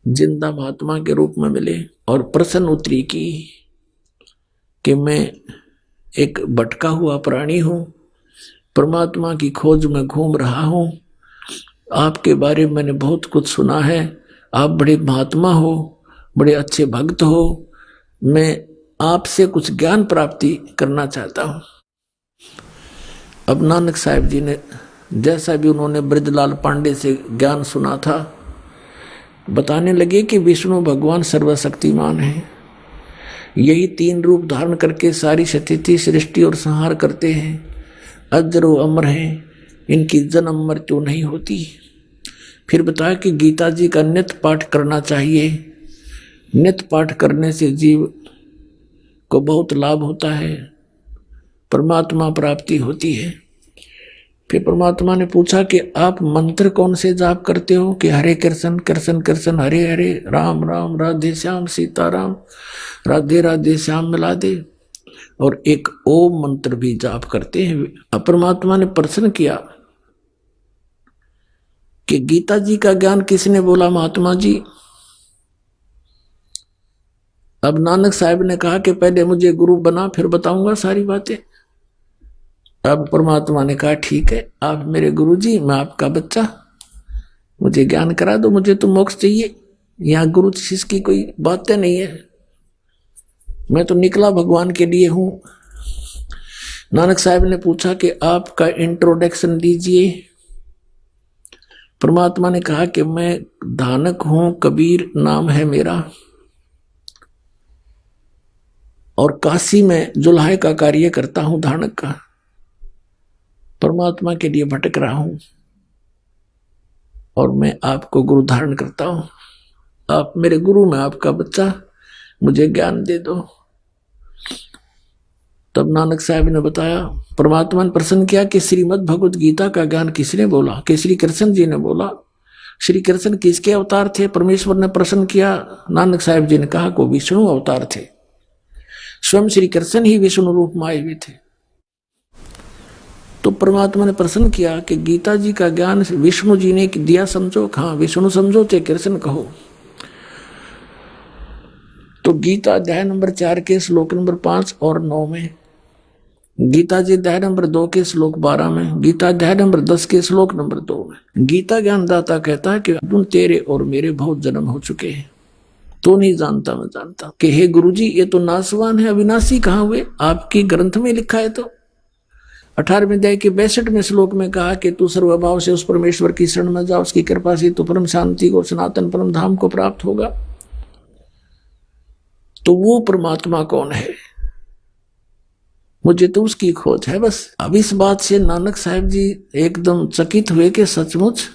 जिंदा महात्मा के रूप में मिले और प्रश्न उत्तरी की कि मैं एक भटका हुआ प्राणी हूं, परमात्मा की खोज में घूम रहा हूं। आपके बारे में मैंने बहुत कुछ सुना है, आप बड़े महात्मा हो, बड़े अच्छे भक्त हो, मैं आपसे कुछ ज्ञान प्राप्ति करना चाहता हूं। अब नानक साहब जी ने जैसा भी उन्होंने ब्रजलाल पांडे से ज्ञान सुना था, बताने लगे कि विष्णु भगवान सर्वशक्तिमान है, यही 3 रूप धारण करके सारी स्थिति सृष्टि और संहार करते हैं, अजर व अमर हैं, इनकी जन्म मृत्यु नहीं होती। फिर बताया कि गीता जी का नित्य पाठ करना चाहिए, नित्य पाठ करने से जीव को बहुत लाभ होता है, परमात्मा प्राप्ति होती है। फिर परमात्मा ने पूछा कि आप मंत्र कौन से जाप करते हो? कि हरे कृष्ण कृष्ण कृष्ण हरे हरे, राम राम राधे श्याम सीताराम, राधे राधे श्याम मिला दे, और एक ओम मंत्र भी जाप करते हैं। अब परमात्मा ने प्रश्न किया कि गीता जी का ज्ञान किसने बोला महात्मा जी? अब नानक साहब ने कहा कि पहले मुझे गुरु बना, फिर बताऊंगा सारी बातें। अब परमात्मा ने कहा ठीक है, आप मेरे गुरु जी, मैं आपका बच्चा, मुझे ज्ञान करा दो, मुझे तो मोक्ष चाहिए। यहाँ गुरु शिष्य की कोई बातें नहीं है, मैं तो निकला भगवान के लिए हूं। नानक साहब ने पूछा कि आपका इंट्रोडक्शन दीजिए। परमात्मा ने कहा कि मैं धानक हूं, कबीर नाम है मेरा, और काशी में जुल्हे का कार्य करता हूं, धानक का, परमात्मा के लिए भटक रहा हूं, और मैं आपको गुरु धारण करता हूं। आप मेरे गुरु, मैं आपका बच्चा, मुझे ज्ञान दे दो। तब नानक साहब ने बताया, परमात्मा ने प्रश्न किया कि श्रीमद् भगवत गीता का ज्ञान किसने बोला? कि श्री कृष्ण जी ने बोला। श्री कृष्ण किसके अवतार थे? परमेश्वर ने प्रश्न किया। नानक साहब जी ने कहा को विष्णु अवतार थे, स्वयं श्री कृष्ण ही विष्णु रूप में आए हुए थे। तो परमात्मा ने प्रश्न किया कि गीता जी का ज्ञान विष्णु जी ने दिया समझो? हाँ, विष्णु समझो चाहे कृष्ण कहो। तो गीता अध्याय नंबर 4 के श्लोक नंबर 5 और 9 में, गीता जी अध्याय नंबर 2 के श्लोक 12 में, गीता अध्याय नंबर 10 के श्लोक नंबर 2 में, गीता ज्ञानदाता कहता है कि अर्जुन तेरे और मेरे बहुत जन्म हो चुके हैं, तो नहीं जानता मैं जानता। कि हे गुरुजी, ये तो नासवान है, अविनाशी कहाँ हुए? आपकी ग्रंथ में लिखा है। तो 18वें अध्याय के 62वें श्लोक में कहा कि तू सर्वभाव से उस परमेश्वर की शरण में जा, उसकी कृपा से तू परम शांति को, सनातन परम धाम को प्राप्त होगा। तो वो परमात्मा कौन है? मुझे तो उसकी खोज है बस। अब इस बात से नानक साहब जी एकदम चकित हुए कि सचमुच।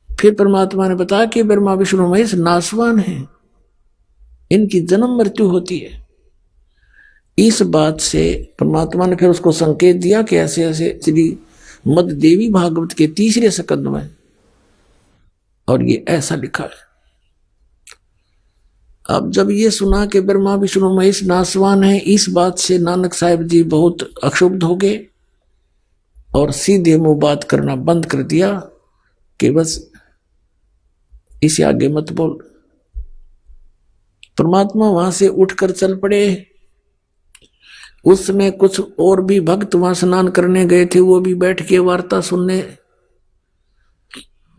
फिर परमात्मा ने बताया कि ब्रह्मा विष्णु महेश नासवान है, इनकी जन्म मृत्यु होती है। इस बात से परमात्मा ने फिर उसको संकेत दिया कि ऐसे ऐसे श्री मद देवी भागवत के 3रे स्कंद में, और ये ऐसा लिखा है। अब जब ये सुना कि ब्रह्मा विष्णु महेश नासवान है, इस बात से नानक साहब जी बहुत अक्षुब्ध हो गए और सीधे मुंह बात करना बंद कर दिया कि बस इसे आगे मत बोल। परमात्मा वहां से उठकर चल पड़े। उस समय कुछ और भी भक्त वहां स्नान करने गए थे, वो भी बैठ के वार्ता सुनने।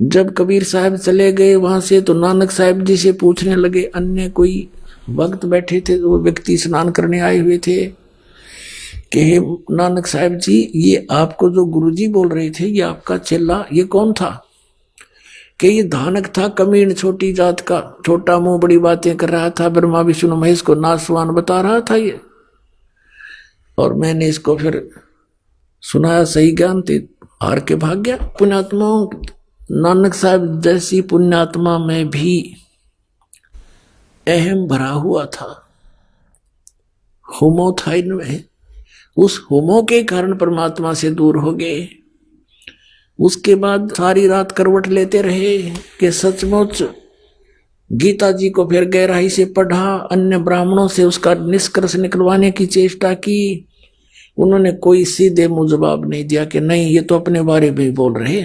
जब कबीर साहब चले गए वहां से, तो नानक साहब जी से पूछने लगे, अन्य कोई भक्त बैठे थे, वो व्यक्ति स्नान करने आए हुए थे, कि हे नानक साहब जी, ये आपको जो गुरुजी बोल रहे थे, ये आपका चेला, ये कौन था? कि ये धानक था, कमीन, छोटी जात का, छोटा मुंह, बड़ी बातें कर रहा था, ब्रह्मा विष्णु महेश को नासवान बता रहा था ये। और मैंने इसको फिर सुनाया सही ज्ञान, थे हार के भाग गया। पुण्यात्माओं, नानक साहब जैसी पुण्यात्मा में भी अहम भरा हुआ था, होमो था इनमें। उस होमो के कारण परमात्मा से दूर हो गए। उसके बाद सारी रात करवट लेते रहे कि सचमुच गीता जी को फिर गहराई से पढ़ा, अन्य ब्राह्मणों से उसका निष्कर्ष निकलवाने की चेष्टा की। उन्होंने कोई सीधे मुंह जवाब नहीं दिया कि नहीं, ये तो अपने बारे में बोल रहे।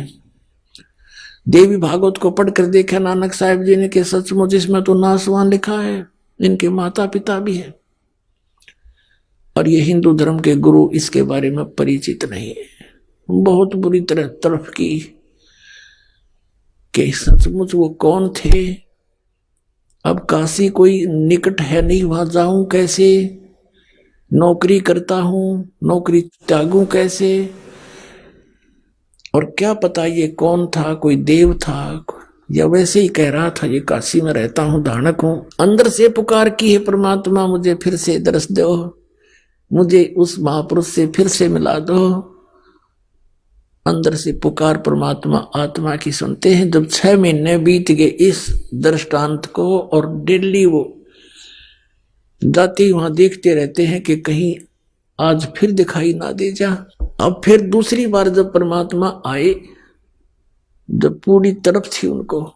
देवी भागवत को पढ़कर देखा नानक साहब जी ने कि सचमुच इसमें तो नासवान लिखा है, इनके माता पिता भी है। और ये हिंदू धर्म के गुरु इसके बारे में परिचित नहीं है। बहुत बुरी तरह तरफ की कि सचमुच वो कौन थे। अब काशी कोई निकट है नहीं, वहां जाऊं कैसे, नौकरी करता हूं, नौकरी त्यागूं कैसे, और क्या पता ये कौन था, कोई देव था या वैसे ही कह रहा था ये काशी में रहता हूं, धानक हूं। अंदर से पुकार की है, परमात्मा मुझे फिर से दर्श दो, मुझे उस महापुरुष से फिर से मिला दो। अंदर से पुकार परमात्मा आत्मा की सुनते हैं। जब 6 महीने बीत गए इस दृष्टांत को, और डेली वो जाते वहां देखते रहते हैं कि कहीं आज फिर दिखाई ना दे जा। अब फिर दूसरी बार जब परमात्मा आए, जब पूरी तरफ थी उनको,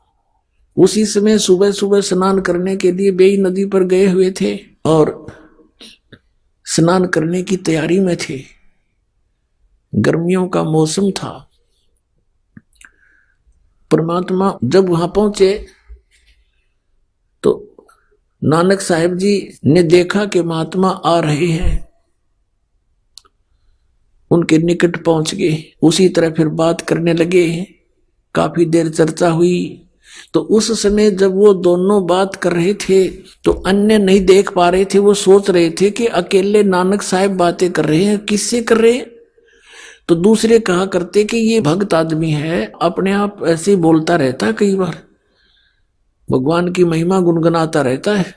उसी समय सुबह सुबह स्नान करने के लिए बेई नदी पर गए हुए थे और स्नान करने की तैयारी में थे। गर्मियों का मौसम था। परमात्मा जब वहां पहुंचे तो नानक साहिब जी ने देखा कि महात्मा आ रहे हैं, उनके निकट पहुंच गए। उसी तरह फिर बात करने लगे। काफी देर चर्चा हुई। तो उस समय जब वो दोनों बात कर रहे थे तो अन्य नहीं देख पा रहे थे। वो सोच रहे थे कि अकेले नानक साहिब बातें कर रहे हैं, किससे कर रहे हैं। तो दूसरे कहा करते कि ये भक्त आदमी है, अपने आप ऐसे ही बोलता रहता है, कई बार भगवान की महिमा गुनगुनाता रहता है,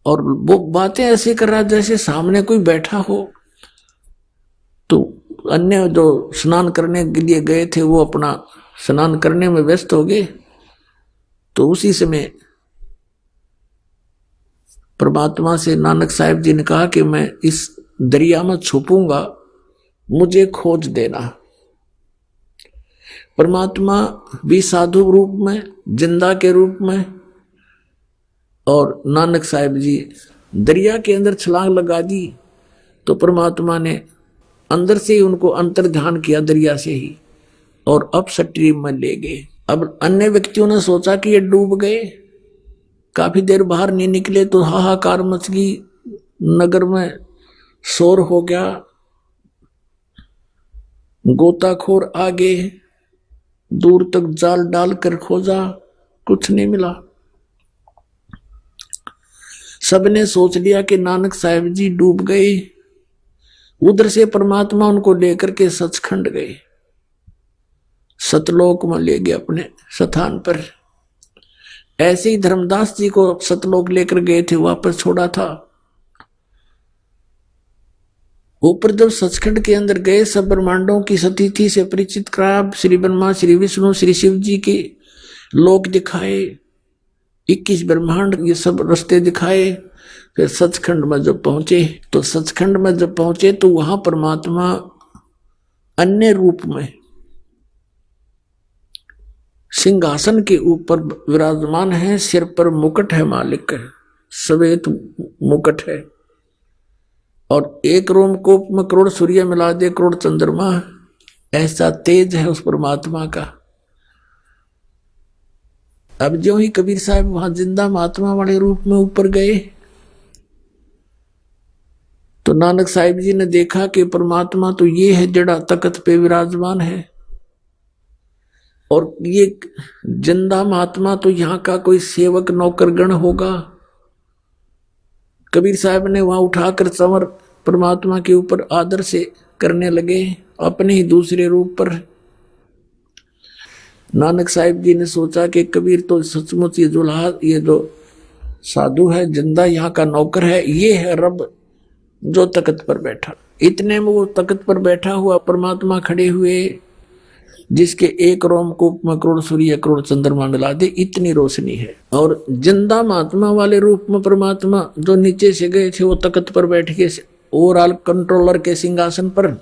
और वो बातें ऐसे कर रहा जैसे सामने कोई बैठा हो। तो अन्य जो स्नान करने के लिए गए थे वो अपना स्नान करने में व्यस्त हो गए। तो उसी समय परमात्मा से नानक साहिब जी ने कहा कि मैं इस दरिया में छुपूंगा, मुझे खोज देना। परमात्मा भी साधु रूप में, जिंदा के रूप में, और नानक साहिब जी दरिया के अंदर छलांग लगा दी। तो परमात्मा ने अंदर से ही उनको अंतर ध्यान किया दरिया से ही, और अप स्ट्रीम में ले गए। अब अन्य व्यक्तियों ने सोचा कि ये डूब गए, काफी देर बाहर नहीं निकले तो हाहाकार मच गई, नगर में शोर हो गया, गोताखोर आ गए, दूर तक जाल डालकर खोजा, कुछ नहीं मिला। सबने सोच लिया कि नानक साहिब जी डूब गए। उधर से परमात्मा उनको लेकर के सचखंड गए, सतलोक में ले गए अपने स्थान पर। ऐसे ही धर्मदास जी को सतलोक लेकर गए थे, वापस छोड़ा था। ऊपर जब सचखंड के अंदर गए, सब ब्रह्मांडों की स्थिति से परिचित कराया। श्री ब्रह्मा, श्री विष्णु, श्री शिव जी के लोक दिखाए, 21 ब्रह्मांड, ये सब रास्ते दिखाए। फिर सचखंड में जब पहुंचे तो वहां परमात्मा अन्य रूप में सिंहासन के ऊपर विराजमान है। सिर पर मुकुट है, मालिक है, श्वेत मुकुट है, और एक रोमकूप में करोड़ सूर्य मिला दे, करोड़ चंद्रमा, ऐसा तेज है उस परमात्मा का। अब जो ही कबीर साहब वहां जिंदा महात्मा वाले रूप में ऊपर गए तो नानक साहिब जी ने देखा कि परमात्मा तो ये है जड़ा तख्त पे विराजमान है, और ये जिंदा महात्मा तो यहाँ का कोई सेवक नौकरगण होगा। कबीर साहब ने वहां उठाकर चंवर परमात्मा के ऊपर आदर से करने लगे, अपने ही दूसरे रूप पर। नानक साहिब जी ने सोचा कि कबीर तो सचमुच ये जुल्हा, ये जो साधु है, जिंदा यहाँ का नौकर है, ये है रब जो तख्त पर बैठा। इतने में वो तख्त पर बैठा हुआ परमात्मा खड़े हुए, जिसके एक रोमकूप में करोड़ सूर्य करोड़ चंद्रमा मिला दे, इतनी रोशनी है। और जिंदा महात्मा वाले रूप में परमात्मा जो नीचे से गए थे वो तख्त पर बैठ के ओवरऑल कंट्रोलर के सिंहासन पर।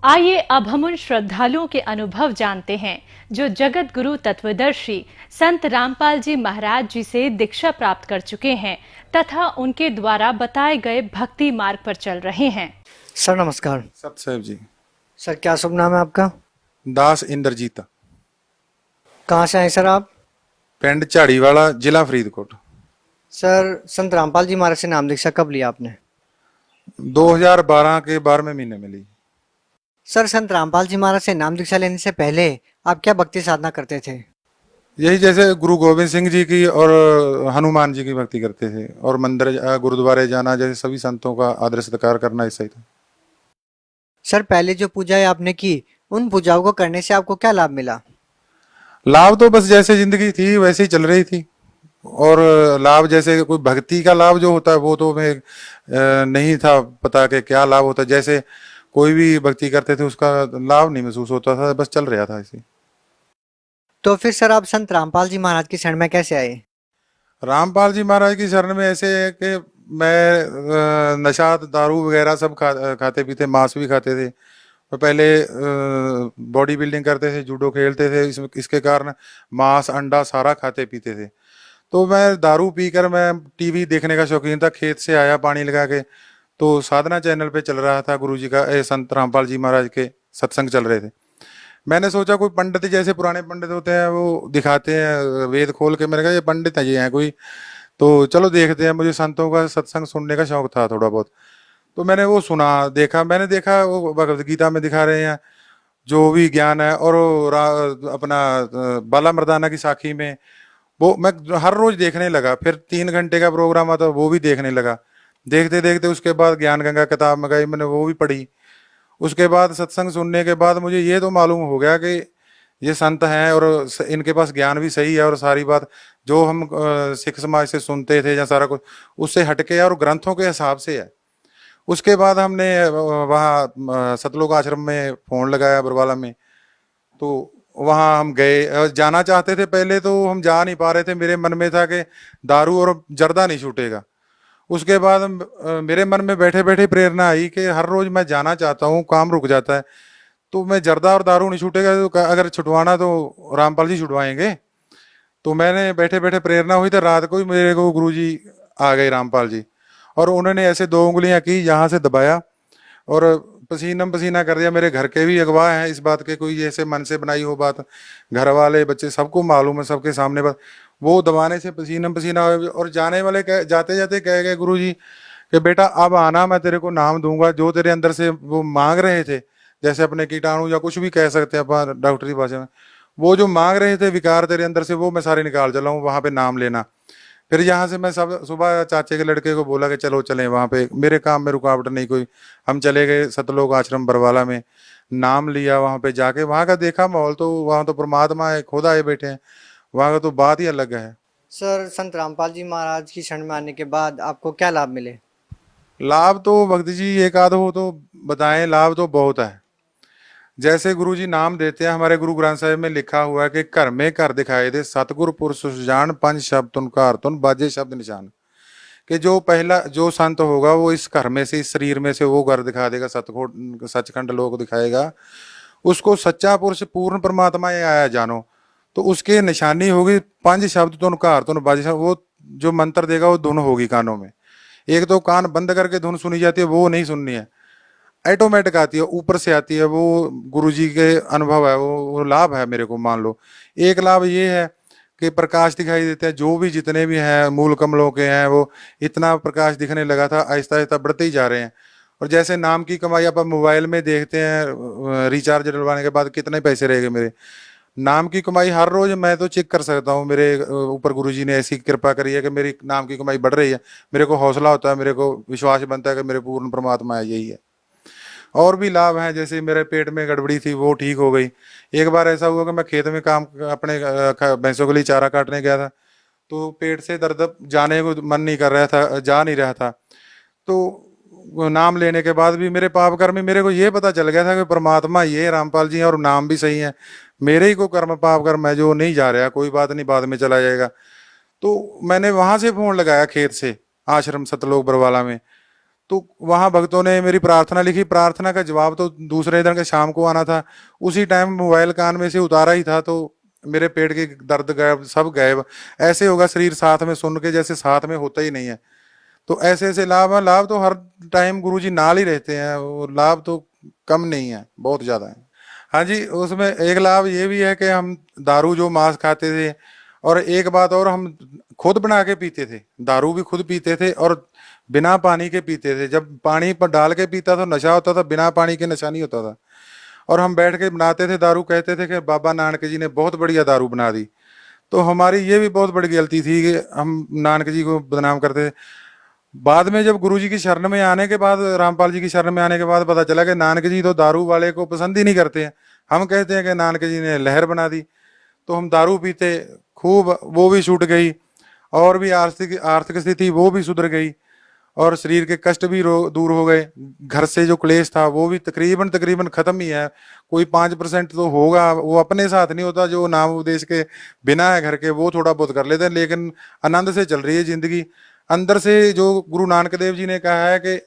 आइए अब हम उन श्रद्धालुओं के अनुभव जानते हैं जो जगत गुरु तत्वदर्शी संत रामपाल जी महाराज जी से दीक्षा प्राप्त कर चुके हैं तथा उनके द्वारा बताए गए भक्ति मार्ग पर चल रहे हैं। सर नमस्कार। सत साहब जी। सर क्या शुभ नाम है आपका? दास इंद्रजीत। कहाँ से हैं सर आप? पिंड झाड़ीवाला, जिला फरीदकोट। सर संत रामपाल जी महाराज से नाम दीक्षा कब लिया आपने? 2012 के 12वें महीने में ली। सर संत रामपाल जी महाराज से नाम दीक्षा लेने से पहले आप क्या भक्ति साधना करते थे? यही जैसे गुरु गोविंद सिंह जी की और हनुमान जी की भक्ति करते थे, और मंदिर गुरुद्वारे जाना, जैसे सभी संतों का आदर सत्कार करना, ऐसा ही था। सर पहले जो पूजाएं आपने की, उन पूजाओं को करने से आपको क्या लाभ मिला? लाभ तो बस जैसे जिंदगी थी वैसे ही चल रही थी, और लाभ जैसे कोई भक्ति का लाभ जो होता है वो तो मैं नहीं था पता कि क्या लाभ होता है। जैसे कोई भी भक्ति करते थे उसका लाभ नहीं महसूस होता था, बस चल रहा था ऐसे। तो फिर सर आप संत रामपाल जी महाराज की शरण में कैसे आए? रामपाल जी महाराज की शरण में ऐसे है कि मैं नशा दारू वगैरह सब खाते पीते, मांस भी खाते थे। तो पहले बॉडी बिल्डिंग करते थे, जूडो खेलते थे, इसके कारण मांस अंडा सारा खाते पीते थे। तो मैं दारू पीकर मैं टीवी देखने का शौकीन था। खेत से आया पानी लगा के, तो साधना चैनल पे चल रहा था गुरुजी का संत रामपाल जी महाराज के सत्संग चल रहे थे। मैंने सोचा कोई पंडित, जैसे पुराने पंडित होते हैं वो दिखाते हैं वेद खोल के, मैंने कहा ये पंडित है ये हैं कोई, तो चलो देखते हैं। मुझे संतों का सत्संग सुनने का शौक था थोड़ा बहुत, तो मैंने वो सुना, देखा। मैंने देखा वो भगवत गीता में दिखा रहे हैं जो भी ज्ञान है, और वो अपना बाला मर्दाना की साखी में वो मैं हर रोज देखने लगा। फिर 3 घंटे का प्रोग्राम आता वो भी देखने लगा। देखते देखते उसके बाद ज्ञान गंगा किताब मंगाई, मैंने वो भी पढ़ी। उसके बाद सत्संग सुनने के बाद मुझे ये तो मालूम हो गया कि ये संत हैं और इनके पास ज्ञान भी सही है, और सारी बात जो हम सिख समाज से सुनते थे या सारा कुछ उससे हटके है और ग्रंथों के हिसाब से है। उसके बाद हमने वहाँ सतलोक आश्रम में फोन लगाया बरवाला में, तो वहाँ हम गए। जाना चाहते थे पहले, तो हम जा नहीं पा रहे थे। मेरे मन में था कि दारू और जर्दा नहीं छूटेगा। उसके बाद मेरे मन में बैठे बैठे प्रेरणा आई कि हर रोज मैं जाना चाहता हूँ, काम रुक जाता है, तो मैं जर्दा और दारू नहीं छूटेगा, तो अगर छुटवाना तो रामपाल जी छुटवाएंगे। तो मैंने बैठे बैठे प्रेरणा हुई, तो रात को ही मेरे को गुरुजी आ गए रामपाल जी, और उन्होंने ऐसे 2 उंगलियां की, यहाँ से दबाया और पसीना पसीना कर दिया। मेरे घर के भी अगवा हैं इस बात के, कोई ऐसे मन से बनाई हो बात, घर वाले बच्चे सबको मालूम है, सबके सामने बात। वो दबाने से पसीना पसीना हो, और जाने वाले जाते जाते कह गए गुरुजी कि बेटा अब आना, मैं तेरे को नाम दूंगा, जो तेरे अंदर से वो मांग रहे थे, जैसे अपने कीटाणु या कुछ भी कह सकते हैं अपन डॉक्टरी भाषा में, वो जो मांग रहे थे विकार तेरे अंदर से, वो मैं सारे निकाल चला हूँ, वहां पे नाम लेना। फिर यहाँ से मैं सब सुबह चाचे के लड़के को बोला कि चलो चलें वहाँ पे, मेरे काम में रुकावट नहीं कोई। हम चले गए सतलोक आश्रम बरवाला में, नाम लिया। वहाँ पे जाके वहाँ का देखा माहौल, तो वहाँ तो परमात्मा है, खुद आए बैठे हैं, वहाँ का तो बात ही अलग है। सर संत रामपाल जी महाराज की शरण में आने के बाद आपको क्या लाभ मिले? लाभ तो भक्ति जी एक आध हो तो बताएं, लाभ तो बहुत है। जैसे गुरुजी नाम देते हैं, हमारे गुरु ग्रंथ साहिब में लिखा हुआ है कि घर में घर दिखाए दे सतगुर पुरुष सुजान, 5 शब्द तुन कार तुन बाजे शब्द निशान। कि जो पहला जो संत होगा वो इस घर में से, इस शरीर में से वो घर दिखा देगा, सचखंड लोक दिखाएगा, उसको सच्चा पुरुष पूर्ण परमात्मा ये आया जानो। तो उसके निशानी होगी 5 शब्द तुन कार तुन बाजे शब्द। वो जो मंत्र देगा वो धुन होगी कानों में। एक तो कान बंद करके धुन सुनी जाती है, वो नहीं सुननी है, ऑटोमेटिक आती है, ऊपर से आती है। वो गुरुजी के अनुभव है, वो लाभ है मेरे को। मान लो एक लाभ ये है कि प्रकाश दिखाई देता है, जो भी जितने भी हैं मूल कमलों के हैं, वो इतना प्रकाश दिखने लगा था, आहिस्ता आहिस्ता बढ़ते ही जा रहे हैं। और जैसे नाम की कमाई आप मोबाइल में देखते हैं, रिचार्ज डलवाने के बाद कितने पैसे रहेंगे मेरे, नाम की कमाई हर रोज मैं तो चेक कर सकता हूँ। मेरे ऊपर गुरुजी ने ऐसी कृपा करी है कि मेरी नाम की कमाई बढ़ रही है। मेरे को हौसला होता है, मेरे को विश्वास बनता है कि मेरे पूर्ण परमात्मा यही है। और भी लाभ हैं, जैसे मेरे पेट में गड़बड़ी थी वो ठीक हो गई। एक बार ऐसा हुआ कि मैं खेत में काम अपने भैंसों के लिए चारा काटने गया था, तो पेट से दर्द, जाने को मन नहीं कर रहा था, जा नहीं रहा था। तो नाम लेने के बाद भी मेरे पाप कर्म, मेरे को ये पता चल गया था कि परमात्मा ये रामपाल जी हैं और नाम भी सही है। मेरे ही को कर्म पाप कर्म है जो नहीं जा रहा, कोई बात नहीं, बाद में चला जाएगा। तो मैंने वहां से फोन लगाया खेत से आश्रम सतलोक बरवाला में, तो वहां भक्तों ने मेरी प्रार्थना लिखी। प्रार्थना का जवाब तो दूसरे दिन के शाम को आना था। उसी टाइम मोबाइल कान में से उतारा ही था, तो मेरे पेट के दर्द गायब, सब गायब। ऐसे होगा शरीर साथ में सुन के जैसे साथ में होता ही नहीं है। तो ऐसे ऐसे लाभ है। लाभ तो हर टाइम गुरुजी नाल ही रहते हैं, वो लाभ तो कम नहीं है, बहुत ज्यादा है। हाँ जी, उसमें एक लाभ ये भी है कि हम दारू जो मांस खाते थे, और एक बात और, हम खुद बना के पीते थे, दारू भी खुद पीते थे और बिना पानी के पीते थे। जब पानी पर डाल के पीता तो नशा होता था, बिना पानी के नशा नहीं होता था। और हम बैठ के बनाते थे दारू, कहते थे कि बाबा नानक जी ने बहुत बढ़िया दारू बना दी। तो हमारी ये भी बहुत बड़ी गलती थी कि हम नानक जी को बदनाम करते थे। बाद में जब गुरु जी की शरण में आने के बाद, रामपाल जी की शरण में आने के बाद पता चला कि नानक जी तो दारू वाले को पसंद ही नहीं करते हैं। हम कहते हैं कि नानक जी ने लहर बना दी। तो हम दारू पीते खूब, वो भी छूट गई, और भी आर्थिक आर्थिक स्थिति वो भी सुधर गई, और शरीर के कष्ट भी दूर हो गए। घर से जो क्लेश था वो भी तकरीबन तकरीबन खत्म ही है। कोई 5% तो होगा, वो अपने साथ नहीं होता, जो नाम उपदेश के बिना है घर के वो थोड़ा बहुत कर लेते हैं, लेकिन आनंद से चल रही है जिंदगी। अंदर से जो गुरु नानक देव जी ने कहा है कि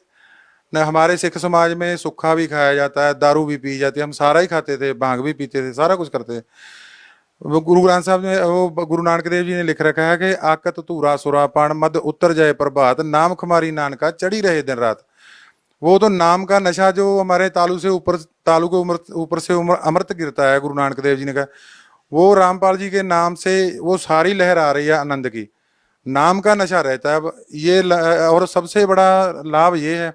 न, हमारे सिख समाज में सुक्खा भी खाया जाता है, दारू भी पी जाती है, हम सारा ही खाते थे, भांग भी पीते थे, सारा कुछ करते थे। वो गुरु ग्रंथ साहब ने, वो गुरु नानक देव जी ने लिख रखा है कि आकत धूरा सुरापान मद उत्तर जाए प्रभात, नाम खमारी नानका चढ़ी रहे दिन रात। वो तो नाम का नशा जो हमारे तालू के ऊपर से अमृत गिरता है, गुरु नानक देव जी ने कहा, वो रामपाल जी के नाम से वो सारी लहर आ रही है आनंद की। नाम का नशा रहता है। अब ये और सबसे बड़ा लाभ ये है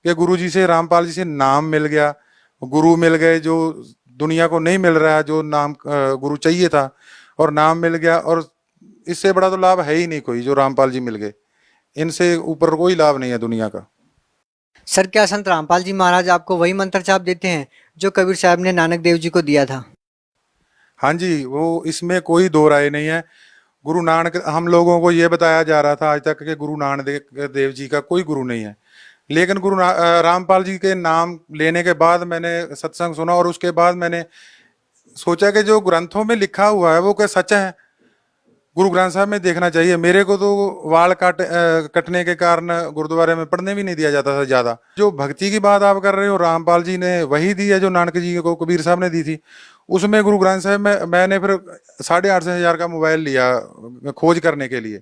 कि गुरु जी से, रामपाल जी से नाम मिल गया, गुरु मिल गए जो दुनिया को नहीं मिल रहा है, जो नाम गुरु चाहिए था, और नाम मिल गया। और इससे बड़ा तो लाभ है ही नहीं कोई, जो रामपाल जी मिल गए। इनसे ऊपर कोई लाभ नहीं है दुनिया का। सर क्या संत रामपाल जी महाराज आपको वही मंत्र चाप देते हैं जो कबीर साहब ने नानक देव जी को दिया था? हाँ जी, वो इसमें कोई दो राय नहीं है। गुरु नानक, हम लोगों को ये बताया जा रहा था आज तक कि गुरु नानक देव जी का कोई गुरु नहीं है, लेकिन रामपाल जी के नाम लेने के बाद मैंने सत्संग सुना, और उसके बाद मैंने सोचा कि जो ग्रंथों में लिखा हुआ है वो क्या सच है? गुरु ग्रंथ साहब में देखना चाहिए। मेरे को तो वाल कटने के कारण गुरुद्वारे में पढ़ने भी नहीं दिया जाता था ज्यादा। जो भक्ति की बात आप कर रहे हो, रामपाल जी ने वही दी है जो नानक जी को कबीर साहब ने दी थी। उसमें गुरु ग्रंथ साहब में मैंने फिर 8,500 का मोबाइल लिया खोज करने के लिए।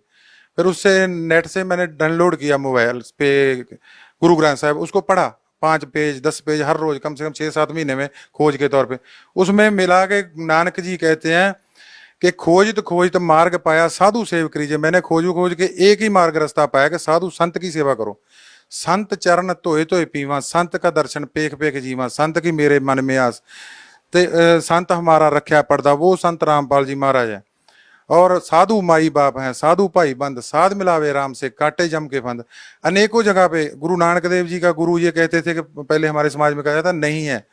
फिर उससे नेट से मैंने डाउनलोड किया मोबाइल पे गुरु ग्रंथ साहब, उसको पढ़ा 5 पेज 10 पेज हर रोज, कम से कम 6-7 महीने में खोज के तौर पे। उसमें मिला के नानक जी कहते हैं कि खोज तो मार्ग पाया साधु सेव करीजे। मैंने खोज के एक ही मार्ग रास्ता पाया कि साधु संत की सेवा करो। संत चरण धोए धोए पीवा, संत का दर्शन पेख पेख जीवा, संत की मेरे मन में आस। ते संत हमारा रख्या पर्दा, वो संत रामपाल जी महाराज है। और साधु माई बाप हैं, साधु भाई बंद, साध मिलावे राम से काटे जम के फंद। अनेकों जगह पे गुरु नानक देव जी का गुरु ये कहते थे कि पहले हमारे समाज में कहा जाता नहीं है,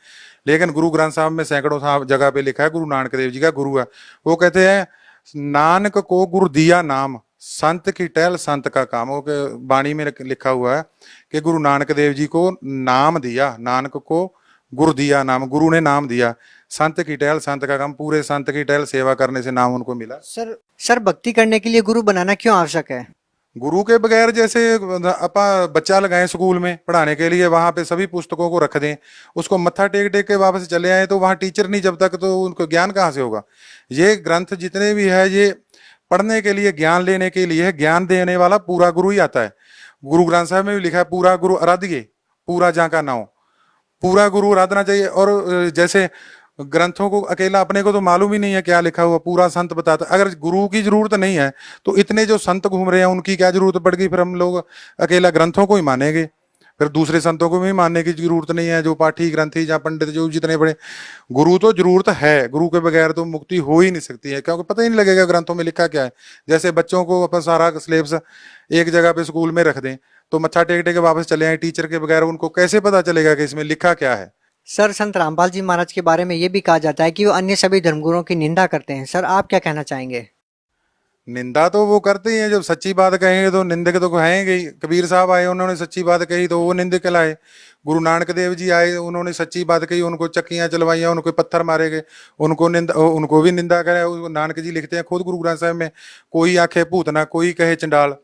लेकिन गुरु ग्रंथ साहब में सैकड़ों जगह पे लिखा है गुरु नानक देव जी का गुरु है। वो कहते हैं नानक को गुरु दिया नाम, संत की टहल संत का काम। वो वाणी में लिखा हुआ है कि गुरु नानक देव जी को नाम दिया, नानक को गुरु दिया नाम, गुरु ने नाम दिया, संत की टहल संत का काम। पूरे संत की टहल सेवा करने से नाम उनको मिला। सर भक्ति करने के लिए गुरु बनाना क्यों आवश्यक है? गुरु के बगैर, जैसे अपा बच्चा लगाए स्कूल में पढ़ाने के लिए, वहां पे सभी पुस्तकों को रख दें, उसको मत्था टेक टेक के वापस चले आए, तो वहां टीचर नहीं जब तक, तो उनको ज्ञान कहाँ से होगा? ये ग्रंथ जितने भी है ये पढ़ने के लिए, ज्ञान लेने के लिए है। ज्ञान देने वाला पूरा गुरु ही आता है। गुरु ग्रंथ साहब में भी लिखा है पूरा गुरु आराध्य, पूरा जाका नाव, पूरा गुरु आराधना चाहिए। और जैसे ग्रंथों को अकेला अपने को तो मालूम ही नहीं है क्या लिखा हुआ, पूरा संत बताता। अगर गुरु की जरूरत नहीं है तो इतने जो संत घूम रहे हैं उनकी क्या जरूरत पड़ गई? फिर हम लोग अकेला ग्रंथों को ही मानेंगे, फिर दूसरे संतों को भी मानने की जरूरत नहीं है, जो पाठी ग्रंथी या पंडित जो जितने बड़े। गुरु तो जरूरत है, गुरु के बगैर तो मुक्ति हो ही नहीं सकती है, क्योंकि पता ही नहीं लगेगा ग्रंथों में लिखा क्या है। जैसे बच्चों को अपन सारा सिलेबस एक जगह पे स्कूल में रख दें तो मत्था टेक टेक के वापस चले आए, टीचर के बगैर उनको कैसे पता चलेगा कि इसमें लिखा क्या है? सर संत रामपाल जी महाराज के बारे में ये भी कहा जाता है कि वो अन्य सभी धर्मगुरुओं की निंदा करते हैं। सर आप क्या कहना चाहेंगे? निंदा तो वो करते ही हैं, जब सच्ची बात कहेंगे तो निंदक तो कहेंगे ही। कबीर साहब आए, उन्होंने सच्ची बात कही तो वो निंदक कहलाए। गुरु नानक देव जी आए, उन्होंने सच्ची बात कही, उनको चक्कियां चलवाइयां, उनको पत्थर मारे गए, उनको भी निंदा करे। नानक जी लिखते हैं खुद गुरु ग्रंथ साहब में, कोई आखे भूतना, कोई कहे चंडाल,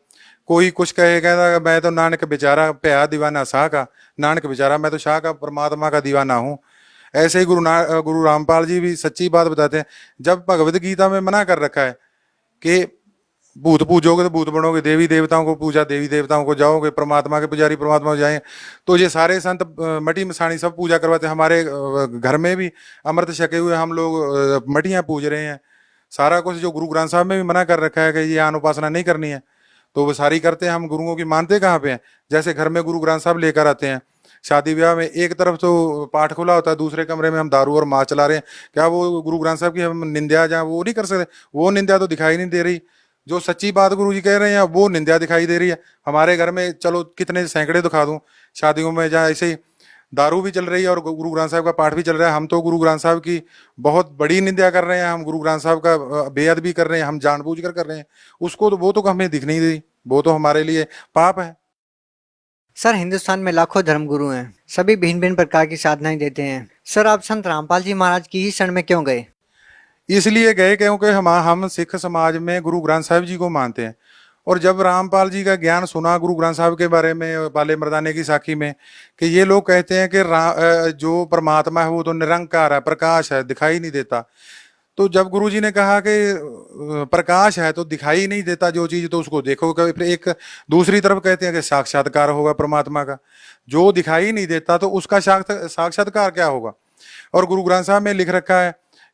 कोई कुछ कहे, कहता मैं तो नानक बेचारा प्या दीवाना शाह का, नानक बेचारा मैं तो शाह का परमात्मा का दीवाना हूँ। ऐसे ही गुरु रामपाल जी भी सच्ची बात बताते हैं। जब भगवत गीता में मना कर रखा है कि भूत पूजोगे तो भूत बनोगे, देवी देवताओं को पूजा, देवी देवताओं को जाओगे, परमात्मा के पुजारी परमात्मा को जाए, तो ये सारे संत मटी मसाणी सब पूजा करवाते हैं। हमारे घर में भी अमृत छके हुए हम लोग मटियां पूज रहे हैं। सारा कुछ जो गुरु ग्रंथ साहब में भी मना कर रखा है कि ये आन उपासना नहीं करनी है, तो वो सारी करते हैं, हम गुरुओं की मानते कहाँ पे हैं। जैसे घर में गुरु ग्रंथ साहब लेकर आते हैं, शादी ब्याह में एक तरफ तो पाठ खुला होता है, दूसरे कमरे में हम दारू और माँ चला रहे हैं, क्या वो गुरु ग्रंथ साहब की हम निंदा जहाँ वो नहीं कर सकते? वो निंदा तो दिखाई नहीं दे रही, जो सच्ची बात गुरु जी कह रहे हैं वो निंदा दिखाई दे रही है। हमारे घर में चलो कितने सैकड़े दिखा दूं शादियों में जहाँ ऐसे ही दारू भी चल रही है और गुरु ग्रंथ साहब का पाठ भी चल रहा है, हम तो गुरु ग्रंथ साहब की बहुत बड़ी निंदा कर रहे हैं, हम गुरु ग्रंथ साहब का बेअदबी कर रहे हैं, हम जानबूझकर कर रहे हैं उसको, तो वो तो हमें दिख नहीं रही, वो तो हमारे लिए पाप है। सर हिंदुस्तान में लाखों धर्मगुरु हैं, सभी भिन्न भिन्न प्रकार की साधनाएं देते हैं। सर आप संत रामपाल जी महाराज की ही शरण में क्यों गए? इसलिए गए क्योंकि हम सिख समाज में गुरु ग्रंथ साहब जी को मानते हैं, और जब रामपाल जी का ज्ञान सुना गुरु ग्रंथ साहब के बारे में बाले मर्दाने की साखी में, कि ये लोग कहते हैं कि जो परमात्मा है वो तो निरंकार है, प्रकाश है, दिखाई नहीं देता। तो जब गुरु जी ने कहा कि प्रकाश है तो दिखाई नहीं देता जो चीज, तो उसको देखो। फिर एक दूसरी तरफ कहते हैं कि साक्षात्कार होगा परमात्मा का, जो दिखाई नहीं देता तो उसका साक्षात्कार क्या होगा। और गुरु ग्रंथ साहब में लिख रखा है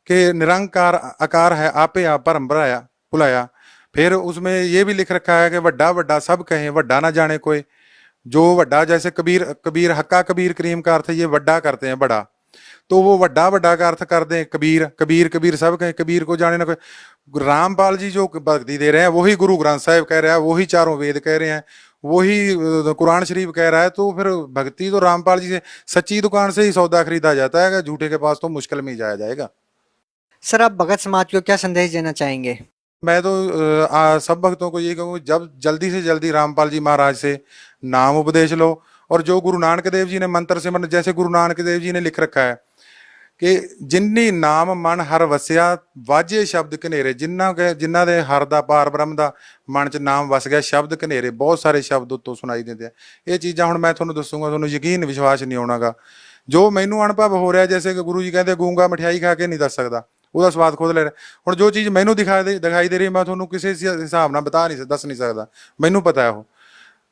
कि निरंकार आकार है, आपे आप परम बुलाया। फिर उसमें ये भी लिख रखा है कि वड्डा वड्डा सब कहें, वड्डा ना जाने कोई। जो वड्डा, जैसे कबीर हक्का कबीर करीम का अर्थ ये वड्डा करते हैं, बड़ा, तो वो वड्डा वड्डा का अर्थ कर दें कबीर सब कहें, कबीर को जाने ना कोई। रामपाल जी जो भक्ति दे रहे हैं वही गुरु ग्रंथ साहब कह रहा है, वही चारों वेद कह रहे हैं, वही कुरान शरीफ कह रहा है। तो फिर भक्ति तो रामपाल जी से, सच्ची दुकान से ही सौदा खरीदा जाता है, झूठे के पास तो मुश्किल में ही जाया जाएगा। सर आप भगत समाज को क्या संदेश देना चाहेंगे? मैं तो सब भक्तों को ये कहूँ, जब जल्दी से जल्दी रामपाल जी महाराज से नाम उपदेश लो। और जो गुरु नानक देव जी ने मंत्र से, जैसे गुरु नानक देव जी ने लिख रखा है कि जिन्नी नाम मन हर वਸਿया वाजे शब्द कनेरे, जिन्ना दे हर दा पार ब्रह्म दा मन च नाम वस गया, शब्द कनेरे, बहुत सारे शब्द उत्तों सुनाई देते हैं। ये चीज़ां हुण मैं तुहानूं दसूंगा, तुहानूं यकीन विश्वास नहीं होणागा। जो मैनू अनुभव हो रहा, जैसे कि गुरु जी कहते गूंगा मिठाई खा के नहीं दस सकता, ਉਹਦਾ ਸਵਾਦ ਖੁਦ ਲੈ ਰਿਹਾ। ਹੁਣ ਜੋ ਚੀਜ਼ ਮੈਨੂੰ ਦਿਖਾਈ ਦੇ ਰਹੀ ਮੈਂ ਤੁਹਾਨੂੰ ਕਿਸੇ ਹਿਸਾਬ ਨਾਲ ਦੱਸ ਨਹੀਂ ਸਕਦਾ, ਮੈਨੂੰ ਪਤਾ ਹੈ ਉਹ।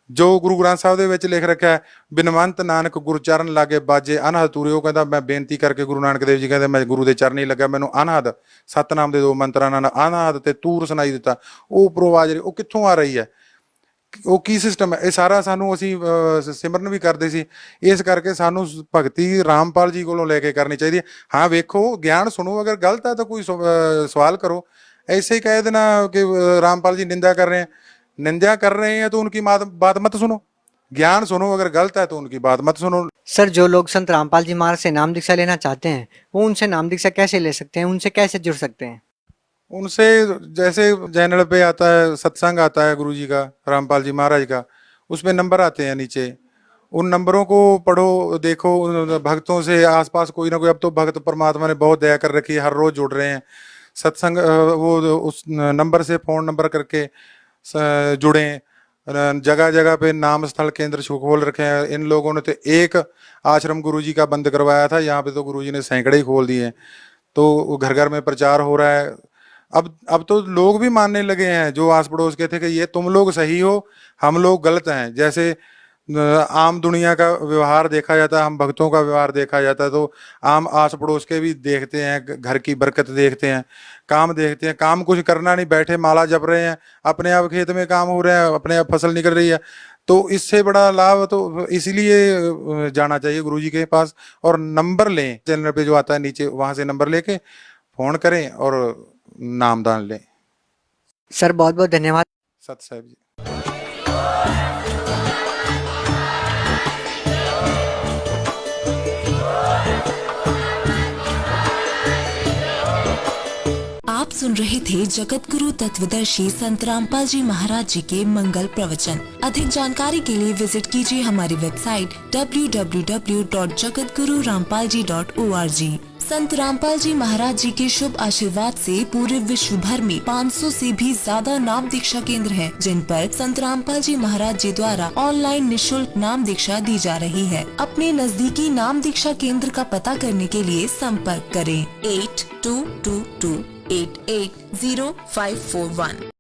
ਜੋ ਗੁਰੂ ਗ੍ਰੰਥ ਸਾਹਿਬ ਦੇ ਵਿੱਚ ਲਿਖ ਰੱਖਿਆ ਹੈ, ਬਿਨਵੰਤ ਨਾਨਕ ਗੁਰੂ ਚਰਨ ਲਾਗੇ ਬਾਜੇ ਅਨਹਦ ਤੂਰੇ, ਉਹ ਕਹਿੰਦਾ ਮੈਂ ਬੇਨਤੀ ਕਰਕੇ, ਗੁਰੂ ਨਾਨਕ ਦੇਵ ਜੀ ਕਹਿੰਦੇ ਮੈਂ ਗੁਰੂ ਦੇ ਚਰਨੀ ਲੱਗਾ, ਮੈਨੂੰ ਅਨਹਦ ਸਤਨਾਮ ਦੇ 2 ਮੰਤਰਾਂ ਨਾਲ ਅਨਹਦ ਤੇ ਤੂਰ ਸੁਣਾਈ ਦਿੱਤਾ। ਉਹ ਉੱਪਰੋਂ ਆਵਾਜ਼ ਉਹ ਕਿੱਥੋਂ ਆ ਰਹੀ ਹੈ, ਉਹ ਕੀ ਸਿਸਟਮ ਹੈ, ਇਹ ਸਾਰਾ ਸਾਨੂੰ ਅਸੀਂ ਸਿਮਰਨ ਵੀ ਕਰਦੇ ਸੀ। ਇਸ ਕਰਕੇ ਸਾਨੂੰ ਭਗਤੀ ਰਾਮਪਾਲ ਜੀ ਕੋਲੋਂ ਲੈ ਕੇ ਕਰਨੀ ਚਾਹੀਦੀ ਹੈ। ਹਾਂ ਵੇਖੋ, ਗਿਆਨ ਸੁਣੋ, ਅਗਰ ਗਲਤ ਹੈ ਤਾਂ ਕੋਈ सवाल करो। ऐसे ही कह देना कि रामपाल जी निंदा कर रहे हैं तो उनकी बात मत सुनो, ज्ञान सुनो, अगर गलत है तो उनकी बात मत सुनो। सर जो लोग संत रामपाल जी महाराज से नाम दीक्षा लेना चाहते हैं वो उनसे नाम दीक्षा कैसे ले सकते हैं, उनसे कैसे जुड़ सकते हैं? उनसे जैसे चैनल पे आता है, सत्संग आता है गुरु जी का, रामपाल जी महाराज का, उसमें नंबर आते हैं नीचे, उन नंबरों को पढ़ो, देखो भक्तों से आसपास कोई ना कोई, अब तो भक्त परमात्मा ने बहुत दया कर रखी है, हर रोज जुड़ रहे हैं सत्संग, वो उस नंबर से फ़ोन नंबर करके जुड़ें। जगह जगह पे नाम स्थल केंद्र खोल रखे हैं। इन लोगों ने तो एक आश्रम गुरु जी का बंद करवाया था, यहाँ पे तो गुरु जी ने सैकड़े ही खोल दिए हैं। तो घर घर में प्रचार हो रहा है। अब तो लोग भी मानने लगे हैं, जो आस पड़ोस के थे कि ये तुम लोग सही हो, हम लोग गलत हैं। जैसे आम दुनिया का व्यवहार देखा जाता है, हम भक्तों का व्यवहार देखा जाता है, तो आम आस पड़ोस के भी देखते हैं, घर की बरकत देखते हैं, काम देखते हैं। काम कुछ करना नहीं, बैठे माला जप रहे हैं, अपने आप खेत में काम हो रहे हैं, अपने आप फसल निकल रही है। तो इससे बड़ा लाभ तो इसीलिए जाना चाहिए गुरु जी के पास, और नंबर लें, चैनल पे जो आता है नीचे, वहाँ से नंबर लेके फ़ोन करें और नामदान लें। सर बहुत बहुत धन्यवाद। सत साहब जी। आप सुन रहे थे जगत गुरु तत्वदर्शी संत रामपाल जी महाराज जी के मंगल प्रवचन। अधिक जानकारी के लिए विजिट कीजिए हमारी वेबसाइट www.jagatgururampalji.org। संत रामपाल जी महाराज जी के शुभ आशीर्वाद से पूरे विश्व भर में 500 से भी ज्यादा नाम दीक्षा केंद्र हैं, जिन पर संत रामपाल जी महाराज जी द्वारा ऑनलाइन निशुल्क नाम दीक्षा दी जा रही है। अपने नजदीकी नाम दीक्षा केंद्र का पता करने के लिए संपर्क करें 8222880541।